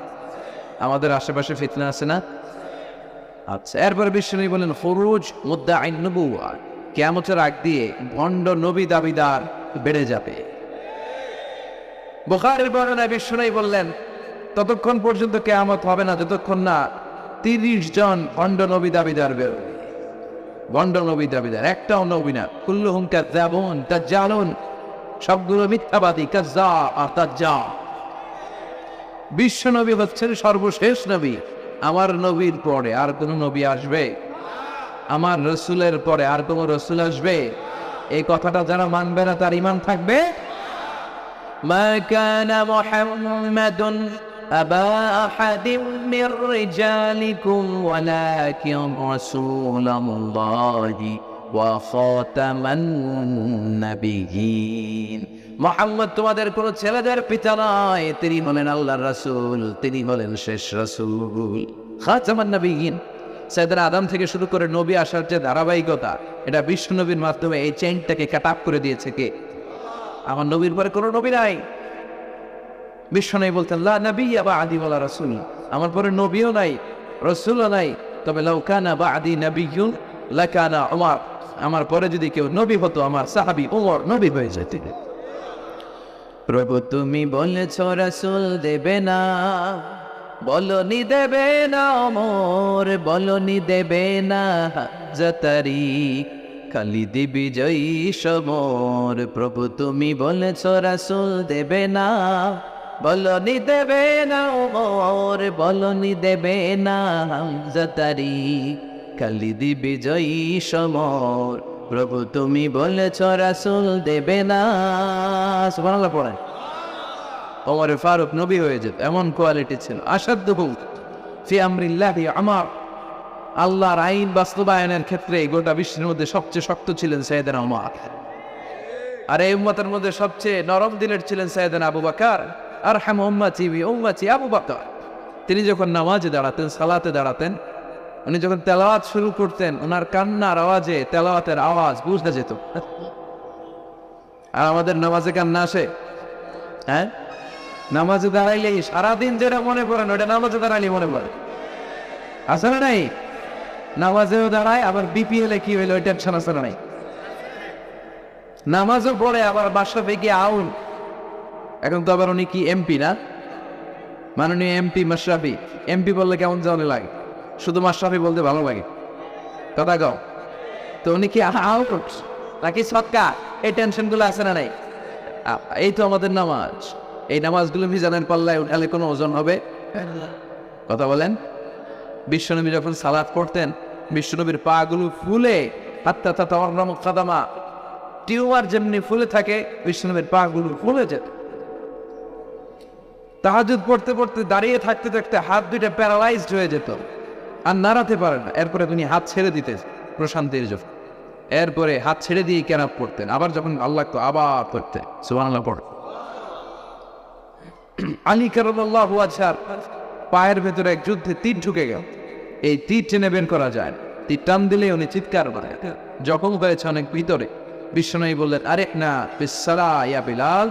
আমাদের আশেপাশে ফিতনা আছে না? আচ্ছা, এরপরে বিশ্বনবী বললেন, খুরুজ মুদ্দাঈন নবুওয়া, কিয়ামতের আগ দিয়ে ভণ্ড নবী দাবিদার বেড়ে যাবে। বুখারীর বর্ণনায় বিশ্বনবী বললেন, ততক্ষণ পর্যন্ত কিয়ামত হবে না যতক্ষণ না 30 জন ভণ্ড নবী দাবিদার বেরোবে। ভণ্ড নবী দাবিদার, একটাও নবী না। কুল্লুহুম কাযযাবুন দাজ্জালুন, সবগুলো মিথ্যাবাদী, কাযযাব আর দাজ্জাল। বিশ্ব নবী হচ্ছেন সর্বশেষ নবী। আমার নবীর পরে আর কোন নবী আসবে? আমার রসুলের পরে আর কোন রসুল আসবে? এই কথাটা যারা মানবে না তার ঈমান থাকবে। মা কানা মুহাম্মাদুন আবা আহাদিম মির রিজালিকুম ওয়ালাকিন রাসূলুল্লাহি ওয়া খাতামান নাবিয়্যিন। মুহাম্মদ তোমাদের কোন ছেলেদের পিতা নয়, তিনি হলেন আল্লাহর রাসূল, তিনি হলেন শেষ রাসূল, খাতামান নাবিয়্যিন। সাইয়েদনা আদম থেকে শুরু করে নবী আসার যে ধারাবাহিকতা, এটা বিশ্ব নবীর মাধ্যমে এই চেইনটাকে কাট আপ করে দিয়েছে কে? আমার নবীর পরে কোনো নবী নাই। বিশ্ব নবী বলতেন লা নাবিয়্যা বা'দি ওয়ালা রাসূল, আমার পরে নবীও নাই, রাসূলও নাই, তবে লাউ কানা বা'দি নাবিয়্যুন লাকানা উমর, আমার পরে যদি কেউ নবী হতো আমার সাহাবী উমর নবী হয়ে যেতেন। প্রভু তুমি বলেছ রাসূল দেবে না, বলনি দেবে না অমর, বলনি দেবে না হাজাতারি, খালিদ বিজয়ী সমর। প্রভু তুমি বলেছ রাসূল দেবে না, বলনি দেবে না অমর, বলনি দেবে না হাজাতারি, খালিদ বিজয়ী সমর। প্রভু তুমি বলেছ রাসূল দেবে না। সুবহানাল্লাহ পড়েন। ওমর ফারুক নবী হয়ে যেত, এমন কোয়ালিটি ছিল। আসাদ্দুহু ফি আমরিল্লাহি আমার, আল্লাহর আইন বাস্তবায়নের ক্ষেত্রে গোটা বিশ্বের মধ্যে সবচেয়ে শক্ত ছিলেন সাইয়েদনা ওমর। আর এই উম্মতের মধ্যে সবচেয়ে নরম দিলের ছিলেন সাইয়েদনা আবু বকর। আরহামু উম্মতি বি উম্মতি আবু বকর। তিনি যখন নামাজে দাঁড়াতেন, সালাতে দাঁড়াতেন, উনি যখন তেলাওয়াত শুরু করতেন, ওনার কান্নার আওয়াজে তেলাওয়াতের আওয়াজ বুঝা যেত। আর আমাদের নামাজে কান্না আসে? হ্যাঁ, নামাজে দাঁড়াইলেই সারাদিন যেটা মনে পড়ে না ওটা নামাজে দাঁড়াইলে মনে পড়ে। আসলে নাই, নামাজেও দাঁড়ায়, আবার বিপিএল এ কি হইলো ওই টেনশন আসলে নাই। নামাজও পড়ে, আবার বাসায় গিয়ে আউল। এখন তো আবার উনি কি এমপি না, মাননীয় এমপি মাশরাফি। এমপি বললে কেমন জানে লাগে, শুধু মাশরাফি বলতে ভালো লাগে, কথা গাও। তো উনি কি আউট নাকি সৎকা, এই টেনশন গুলো আছে না নাই? এই তো আমাদের নামাজ, এই নামাজগুলো মিজানের পাল্লায় উঠালে কোনো ওজন হবে? কথা বলেন। বিশ্বনবী যখন সালাত পড়তেন, বিশ্বনবীর পা গুলো ফুলে হাত্তা তাতাওয়াররাম কাদামা, টিউমার যেমনি ফুলে থাকে বিশ্বনবীর পা গুলো ফুলে যেত। তাহাজ্জুদ পড়তে পড়তে দাঁড়িয়ে থাকতে থাকতে হাত দুইটা প্যারালাইজড হয়ে যেত, আর নাড়াতে পারে না। এরপরে তিনি হাত ছেড়ে দিতেন প্রশান্তির জন্য, এরপরে হাত ছেড়ে দিয়ে কেরাত পড়তেন। আবার যখন আল্লাহ তো আবার পড়তেন সুবহানাল্লাহ পড়তেন। আলী কারামাল্লাহু ওয়াজহার পায়ের ভেতরে এক যুদ্ধে তীর ঢুকে গেল। এই তীর টেনে বের করা যায়, তীর টান দিলে উনি চিৎকার করেন, জখম হয়েছে অনেক ভিতরে। বিশ্বনবী বললেন আরে না বিসসালাহ ইয়া বিলাল,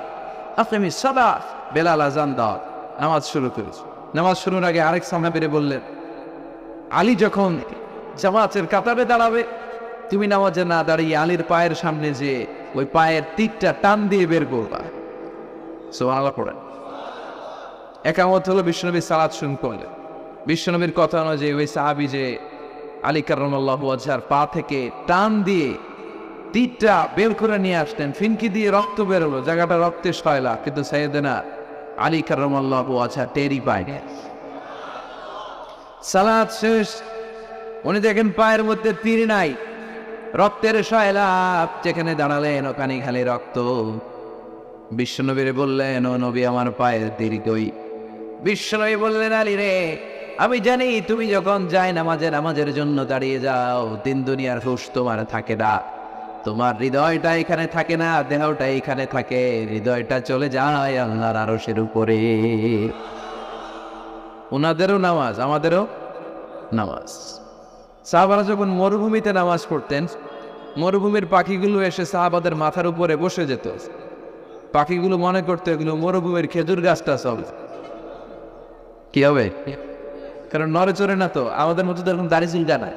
আকিমিস সালাহ, বেলাল আযান দাও, নামাজ শুরু করেছে। নামাজ শুরুর আগে আরেক সাহাবীরে বললেন আলী যখন জামাতের কাতারে দাঁড়াবে, তুমি নামাজে না দাঁড়িয়ে আলীর পায়ের সামনে যে ওই পায়ের তীরটা টান দিয়ে বের করবা। সুবহানাল্লাহ পড়েন। একামত হলো, বিশ্বনবী সালাত শুরু করলেন। বিশ্বনবীর কথা অনুযায়ী ওই সাহাবী যে আলী কারামাল্লাহু ওয়াজহার পা থেকে টান দিয়ে তীরটা বের করে নিয়ে আসলেন, ফিনকি দিয়ে রক্ত বেরোলো, জায়গাটা রক্তে সয়লা, কিন্তু সাইয়েদনা আলী কারামাল্লাহু ওয়াজহা টেরি পায়নি। সালাত শেষ, উনি দেখেন পায়ের মধ্যে তীর নাই, রক্তের সয়লাভ, যেখানে দাঁড়ালেন ওখানে খালি রক্ত। বিশ্বনবীরে বললেন ও নবী আমার পায়ের তীর কই? বিশ্বনবী বললেন আলী রে, আমি জানি তুমি যখন যায় নামাজের জন্য দাঁড়িয়ে যাও, তিন দুনিয়ার হুশ তোমার থাকে না, তোমার হৃদয়টা এখানে থাকে না, দেহটা এখানে থাকে, হৃদয়টা চলে যায় আল্লাহর আরশের উপরে। ওনাদেরও নামাজ, আমাদেরও নামাজ। সাহাবারা যখন মরুভূমিতে নামাজ পড়তেন, মরুভূমির পাখিগুলো এসে সাহাবাদের মাথার উপরে বসে যেত। পাখিগুলো মনে করতো এগুলো মরুভূমির খেজুর গাছটা সব কি হবে, কারণ নড়ে চড়ে না তো, আমাদের মতো এরকম দাড়ি চুলটা না,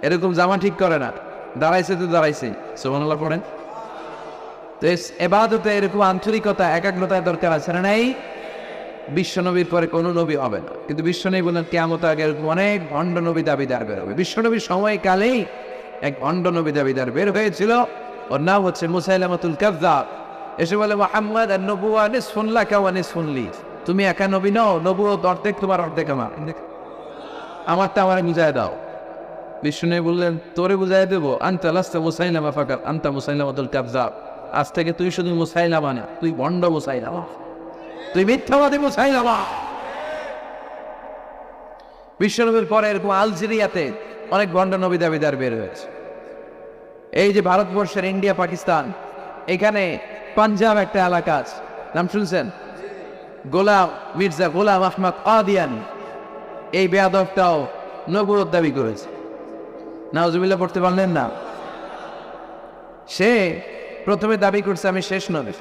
এরকম জামা ঠিক করে না, দাঁড়াইছে তো দাঁড়াইছে। সুবহানাল্লাহ পড়েন। তো এবাদতে এরকম আন্তরিকতা, একাগ্রতার দরকার আছে না নাই? বিশ্বনবীর পরে কোনো নবী হবে না, কিন্তু বিশ্বনবী বললেন কিয়ামত আগে এরকম অনেক ভণ্ড নবী দাবিদার বেরোবে। বিশ্বনবীর সময়কালেই এক ভণ্ড নবী দাবিদার বের হয়েছিল, ওর নাম হচ্ছে মুসাইলামাতুল কাযযাব। এসে বলে, মুহাম্মদ আন-নবুওয়া নিসফুন লাকা ওয়া নিসফুন লি, তুমি একা নবী নও, নবুয়ত অর্ধেক তোমার অর্ধেক আমার, আমারটা আমারে বুঝায় দাও। বিষ্ণু বললেন, তোরে বুঝাই দেবো, আনতা লাস্তা মুসাইলামা ফাকাত আনতা মুসাইলামাতুল কাযযাব, আজ থেকে তুই শুধু মুসাইলামা না, তুই ভণ্ড মুসাইলামা, তুই মিথ্যাবাদী মুসাইলামা। বিশ্বনবীর পরে এরকম আলজেরিয়াতে অনেক ভণ্ড নবী দাবিদার বের হয়েছে। এই যে ভারতবর্ষের ইন্ডিয়া পাকিস্তান, এখানে পাঞ্জাব একটা এলাকা আছে, নাম শুনছেন? গোলাম মির্জা গোলাম আহমদ কাদিয়ানী, এই বেয়াদবটাও নবুয়ত দাবি করেছে। নাউজুবিল্লাহ পড়তে পারলেন না? সে প্রথমে দাবি করছে আমি শেষ নবী,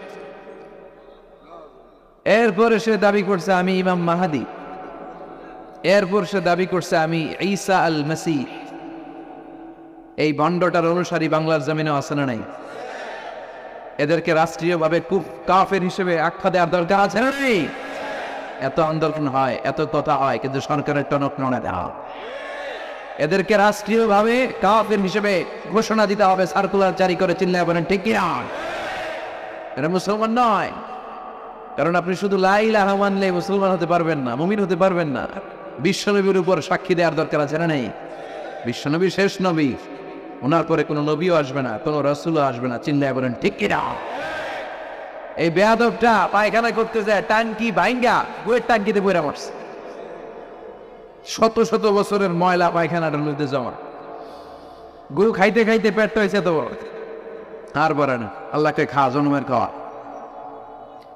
এরপরে সে দাবি করছে আমি ইমাম মাহাদি, এরপর সে দাবি করছে আমি ঈসা আল মাসীহ। এই ভণ্ডটার অনুসারী বাংলার জমিনে আছে না নাই? এদেরকে রাষ্ট্রীয়ভাবে কাফের হিসেবে আখ্যা দেওয়ার দরকার আছে না নাই? এত আন্দোলন হয়, এত কথা হয়, কিন্তু সরকারের টনক নড়ে দেওয়া, এদেরকে রাষ্ট্রীয়ভাবে কাফের হিসেবে ঘোষণা দিতে হবে, সার্কুলার জারি করে চিল্লায় বলেন ঠিক কিনা? এটা মুসলমান নয়। কারণ আপনি শুধু লা ইলাহা মানলে মুসলমান হতে পারবেন না, মুমিন হতে পারবেন না। বিশ্বনবীর উপর সাক্ষী দেওয়ার দরকার আছে না নেই? বিশ্বনবী শেষ নবী, ওনার পরে কোনো নবীও আসবে না, কোনো রাসূলও আসবে না, চিল্লায় বলেন ঠিক কিনা? এই বেয়াদবটা পায়খানা করতে যায়, টাঙ্কি ভাঙ্গা বইয়ের টাঙ্কিতে বইরা মারছে, শত শত বছরের ময়লা পায়খানাটার মধ্যে জমা, গরু খাইতে খাইতে পেটটা হয়েছে তো আর বলে না, আল্লাহকে খা, জন্মের খাওয়া।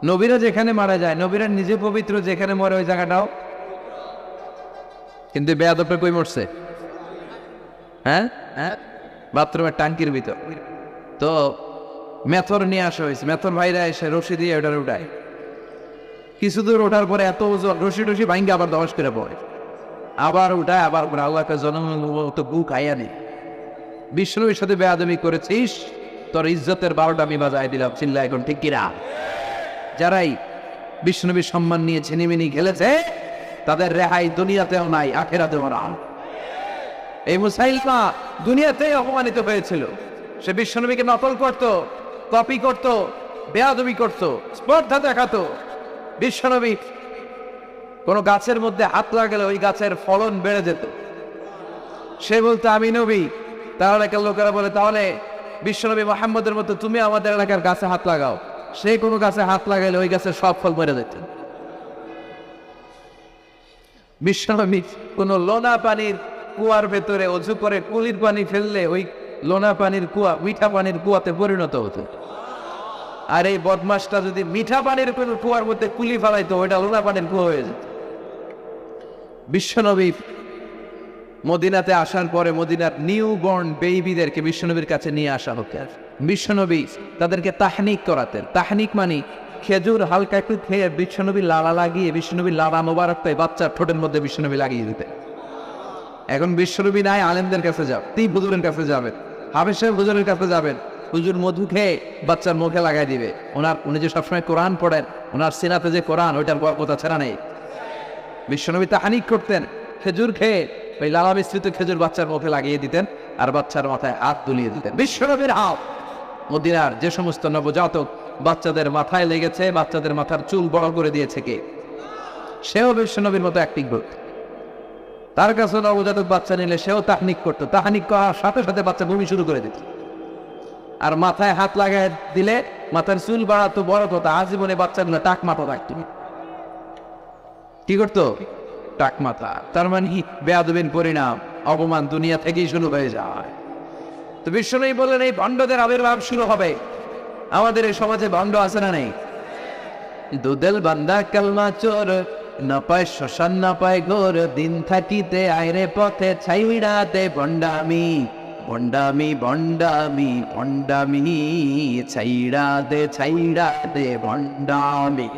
নবীরা যেখানে মারা যায়, নবীরা নিজে পবিত্র, যেখানে মরে ওই জায়গাটাও, কিন্তু বেয়াদবটা কই মরছে? হ্যাঁ, বাথরুমের টাঙ্কির ভিতর। তো মেথর নিয়ে আসা হয়েছে, মেথর ভাইরা এসে রশি দিয়ে ওটার উঠায়, কিছু দূর ওঠার পরে এত ওজন, রশি টসি ভাঙ্গে আবার দশ করে পড়ে, আবার উঠায়, আবার আল্লাহকে জন্ম তো গু খাইয়া নেই। বিষ্ণুর সাথে বেয়াদবি করেছিস, তোর ইজ্জতের 12টা আমি বাজায় দিলাম, চিল্লা এখন ঠিক কিনা? যারাই বিষ্ণুবীর সম্মান নিয়ে ছিনিমিনি খেলেছে, তাদের রেহাই দুনিয়াতেও নাই, আখেরাতেও না। এই মুসাইলমা দুনিয়াতেই অপমানিত হয়েছিল। সে বিশ্বনবীকে নকল করত, কপি করত, বেয়াদবি করত, স্পর্ধা দেখাতো। বিশ্বনবী কোনো গাছের মধ্যে হাত লাগালে ওই গাছের ফলন বেড়ে যেত। সে বলতো আমি নবী, তার এলাকার লোকেরা বলে তাহলে বিশ্বনবী মুহাম্মদের মতো তুমি আমাদের এলাকার গাছে হাত লাগাও। সে কোনো গাছে হাত লাগাইলে ওই গাছের সব ফল মরে যেত। বিশ্বনবী কোনো লোনা পানির কুয়ার ভেতরে অজু করে কুলির পানি ফেললে ওই লোনা পানির কুয়া মিঠা পানির কুয়াতে পরিণত হতো। আর এই বদমাসটা যদি মিঠা পানির কুয়ার মধ্যে কুলি ফেলাইতো, ওইটা লোনা পানির কুয়া হয়ে যেত। বিশ্বনবী মদিনাতে আসার পরে মদিনার নিউ বর্ন বেবিদেরকে বিশ্বনবীর কাছে নিয়ে আসা হতো। বিশ্বনবী তাদেরকে তাহনিক করাতেন। তাহনিক মানে খেজুর হালকা একটু খেয়ে বিশ্বনবী লালা লাগিয়ে, বিশ্বনবী লালা মোবারকটাই বাচ্চার ঠোঁটের মধ্যে বিশ্বনবী লাগিয়ে দিতেন। এখন বিশ্বনবী নাই, আলেমদের কাছে যাবেন, তিন হুজুরের কাছে যাবেন, হাফেজ সাহেব হুজুরের কাছে যাবেন, হুজুর মধু খেয়ে বাচ্চার মুখে লাগাই দিবে। উনি যে সবসময় কোরআন পড়েন, ওনার সিনাতে যে কোরআন, ওইটার কথা ছাড়া নেই। বিশ্বনবী তাহনিক করতেন, খেজুর খেয়ে ওই লালা মিশ্রিত খেজুর বাচ্চার মুখে লাগিয়ে দিতেন, আর বাচ্চার মাথায় হাত তুলিয়ে দিতেন। বিশ্বনবীর হাত মদিনার যে সমস্ত নবজাতক বাচ্চাদের মাথায় লেগেছে, বাচ্চাদের মাথার চুল বড় করে দিয়েছে কে? সেও বিশ্বনবীর মতো অ্যাক্টিং করত। তার কাছে নবজাতক বাচ্চা নিলে সেও তাহনিক করতো। তাহনিক করার সাথে সাথে বাচ্চা বমি শুরু করে দিত। আর মাথায় হাত লাগাই দিলে মাথার চুল বাড়াতো, বড় কথা, আজীবনে বাচ্চাগুলো টাক মাথা থাকতো। কি করতো? টাক মাথা। তার মানে বেয়াদবির পরিণাম, অপমান দুনিয়া থেকেই শুরু হয়ে যায়। তো বিশ্বনবী বললেন এই ভণ্ডদের আবির্ভাব শুরু হবে। আমাদের এই সমাজে ভণ্ড আছে না নেই? দুদেল বান্দা কালমা চোর, না পায় শ্মশান না পায় ঘোর, দিন থাকিতে আইরে পথে ছাইড়াতে ভণ্ডামি, ভণ্ডামি ভণ্ডামি ভণ্ডামি, ছাইড়াতে ভণ্ডামি।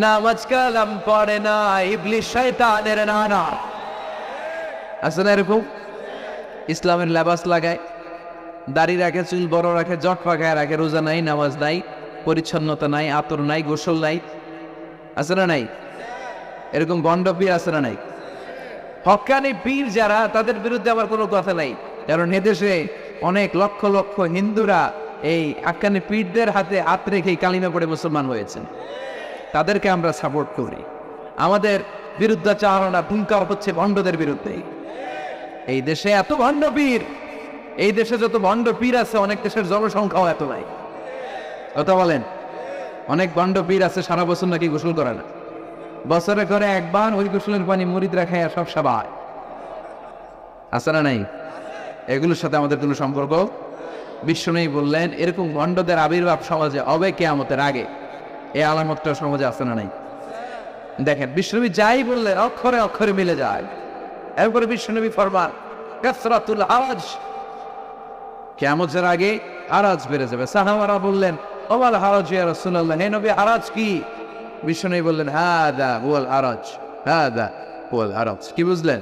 নামাজ কালাম পড়ে না, ইবলিস শয়তানের নানা। আছে না এরকম? ইসলামের লেবাস লাগায়, দাড়ি রাখে, চুল বড় রাখে, জট পাকায় রাখে, রোজা নাই, নামাজ নাই, পরিচ্ছন্নতা নাই, আতর নাই, গোসল নাই। আছে না নাই? এরকম ভণ্ড পীর আছে না নাই? হক্কানি পীর যারা, তাদের বিরুদ্ধে আমার কোনো কথা নাই। কারণ এদেশে অনেক লক্ষ লক্ষ হিন্দুরা এই আক্কানি পীরদের হাতে হাত রেখেই কালিমা পড়ে মুসলমান হয়েছে। তাদেরকে আমরা সাপোর্ট করি। আমাদের বিরুদ্ধাচারণা ভূমিকা হচ্ছে ভণ্ডদের বিরুদ্ধে। এই দেশে এত ভণ্ড পীর, এই দেশে যত ভণ্ড পীর আছে অনেক দেশের জনসংখ্যাও এত নাই। কথা বলেন, অনেক ভণ্ড পীর আছে সারা বছর নাকি গোসল করে না, বছরে করে একবার ওই গোসলের পানি মুরিদরা খায় সব সবাই আছে না নাই? এগুলোর সাথে আমাদের কোনো সম্পর্ক। বিশ্বনবী বললেন এরকম ভণ্ডদের আবির্ভাব সমাজে হবে কিয়ামতের আগে। এই আলামতটা সমাজে আছে না নাই? দেখেন বিশ্বনবী যাই বললেন অক্ষরে অক্ষরে মিলে যায়। এরপরে বিশ্বনবী ফরমান কাসরাতুল হারাজ, কিয়ামতের আগে হারাজ বেড়ে যাবে। সাহাবারা বললেন ওমাল হারাজ ইয়া রাসূলুল্লাহ, হে নবী হারাজ কি? বিশ্বনবী বললেন হাদা হুয়াল হারাজ, হাদা হুয়াল হারাজ। কি বুঝলেন?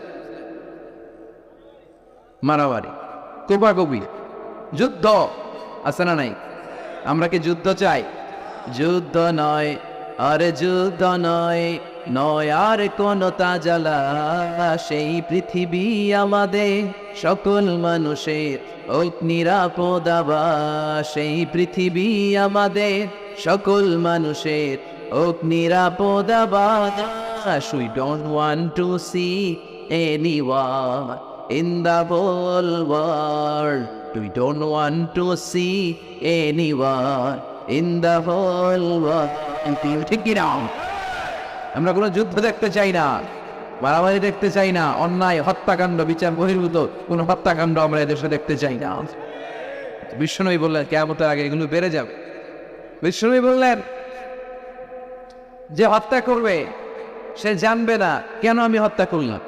মারামারি, কোপাকুপি, যুদ্ধ আছে না নাই? আমরা কি যুদ্ধ চাই? যুদ্ধ নয় আরে যুদ্ধ নয়, নয় আর কোন তাজালা, সেই পৃথিবী আমাদের সকল মানুষের ঐক নিরাপদ আবাস, সেই পৃথিবী আমাদের সকল মানুষের ঐক নিরাপদ আবাস। We don't want to see anyone in the whole world, we don't want to see anyone in the whole world. ঠিক কিনা? আমরা কোনো যুদ্ধ দেখতে চাই না, মারামারি দেখতে চাই না, অন্যায় হত্যাকাণ্ড বিচার বহির্ভূত কোনো হত্যাকাণ্ড আমরা এদেশে দেখতে চাই না। বিশ্বনবী বললেন কিয়ামতের আগে এগুলো বেড়ে যাবে। বিশ্বনবী বললেন যে হত্যা করবে সে জানবে না কেন আমি হত্যা করলাম।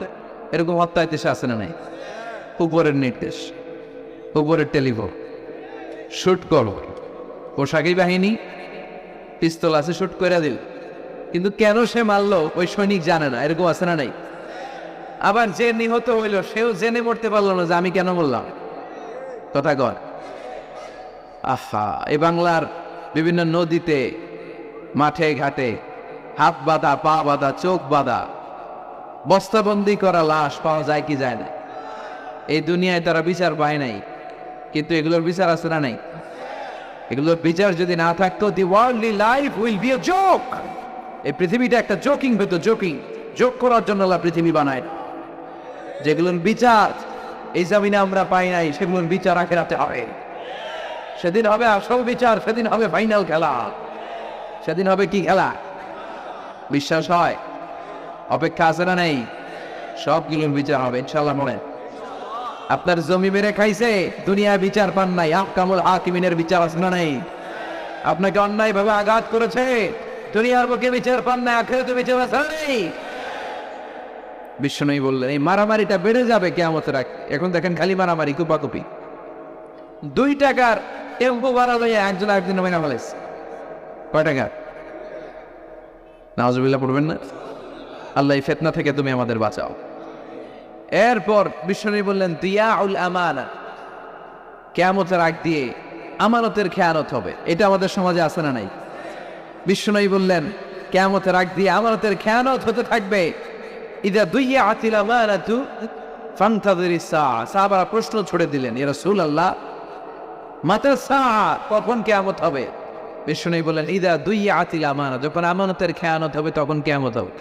এরকম হত্যা দেশে আছে না নাই? উপরের নির্দেশ, উপরের টেলিফোন, শুট করো, পোশাকি বাহিনী পিস্তল আছে শুট করে দিল, কিন্তু কেন সে মারলো ওই সৈনিক জানে না। এরকম আছে না নাই? আবার যে নিহত হইল সেও জেনে মরতে পারলো না যে আমি কেন বললাম। কথা কর। আহা, এই বাংলার বিভিন্ন নদীতে মাঠে ঘাটে হাত বাঁধা, পা বাঁধা, চোখ বাঁধা, বস্তাবন্দি করা লাশ পাওয়া যায় কি যায় না? এই দুনিয়ায় তারা বিচার পায় নাই, কিন্তু এগুলোর বিচার আছে না নাই? এগুলোর বিচার যদি না থাকতো, the worldly life will be a joke. এই পৃথিবীটা একটা জোকিং হতো, জোকিং, জোক করার জন্য আল্লাহ পৃথিবী বানায়। যেগুলোর বিচার এই জমিনে আমরা পাই নাই, সেগুলোর বিচার আখিরাতে হবে। সেদিন হবে আসল বিচার, সেদিন হবে ফাইনাল খেলা। সেদিন হবে কি খেলা? বিশ্বাস হয়? অপেক্ষা আছে না নেই? সবগুলোর বিচার হবে ইনশাআল্লাহ। মনে আপনার জমি মেরে খাইছে, দুনিয়ায় বিচার পান নাই, আহকামুল হাকিমিনের বিচার আছে না নাই? আপনাকে অন্যায় ভাবে আঘাত করেছে, দুনিয়ার বুকে বিচার পান নাই, আখিরাতে বিচার আছে না নাই? বিশ্বনবী বললেন এই মারামারিটা বেড়ে যাবে কিয়ামতের আগে। এখন দেখেন খালি মারামারি, কুপাকুপি। 2 টাকার টেম্পো ভাড়া লইয়া একজন আরেকজন মেনা ফেলেছে। কয় টাকা? নাউজুবিল্লাহ পড়বেন না? আল্লাহ এই ফিতনা থেকে তুমি আমাদের বাঁচাও। এরপর বিশ্বনবী বললেন দিয়াউল আমানা, কিয়ামতের আগ দিয়ে আমানতের খেয়ানত হবে। এটা আমাদের সমাজে আছে না নাই? বিশ্বনবী বললেন কিয়ামতের আগ দিয়ে আমানতের খেয়ানত হতে থাকবে। ইদা দুইয়াতিল আমানাতু ফান্তাযিরিস সাআ। সাহাবারা প্রশ্ন ছুড়ে দিলেন, ইয়া রাসূলুল্লাহ মাতা সাআ, কখন কিয়ামত হবে? বিশ্বনবী বললেন ইদা দুইয়াতিল আমানা, যখন আমানতের খেয়ানত হবে তখন কিয়ামত হবে।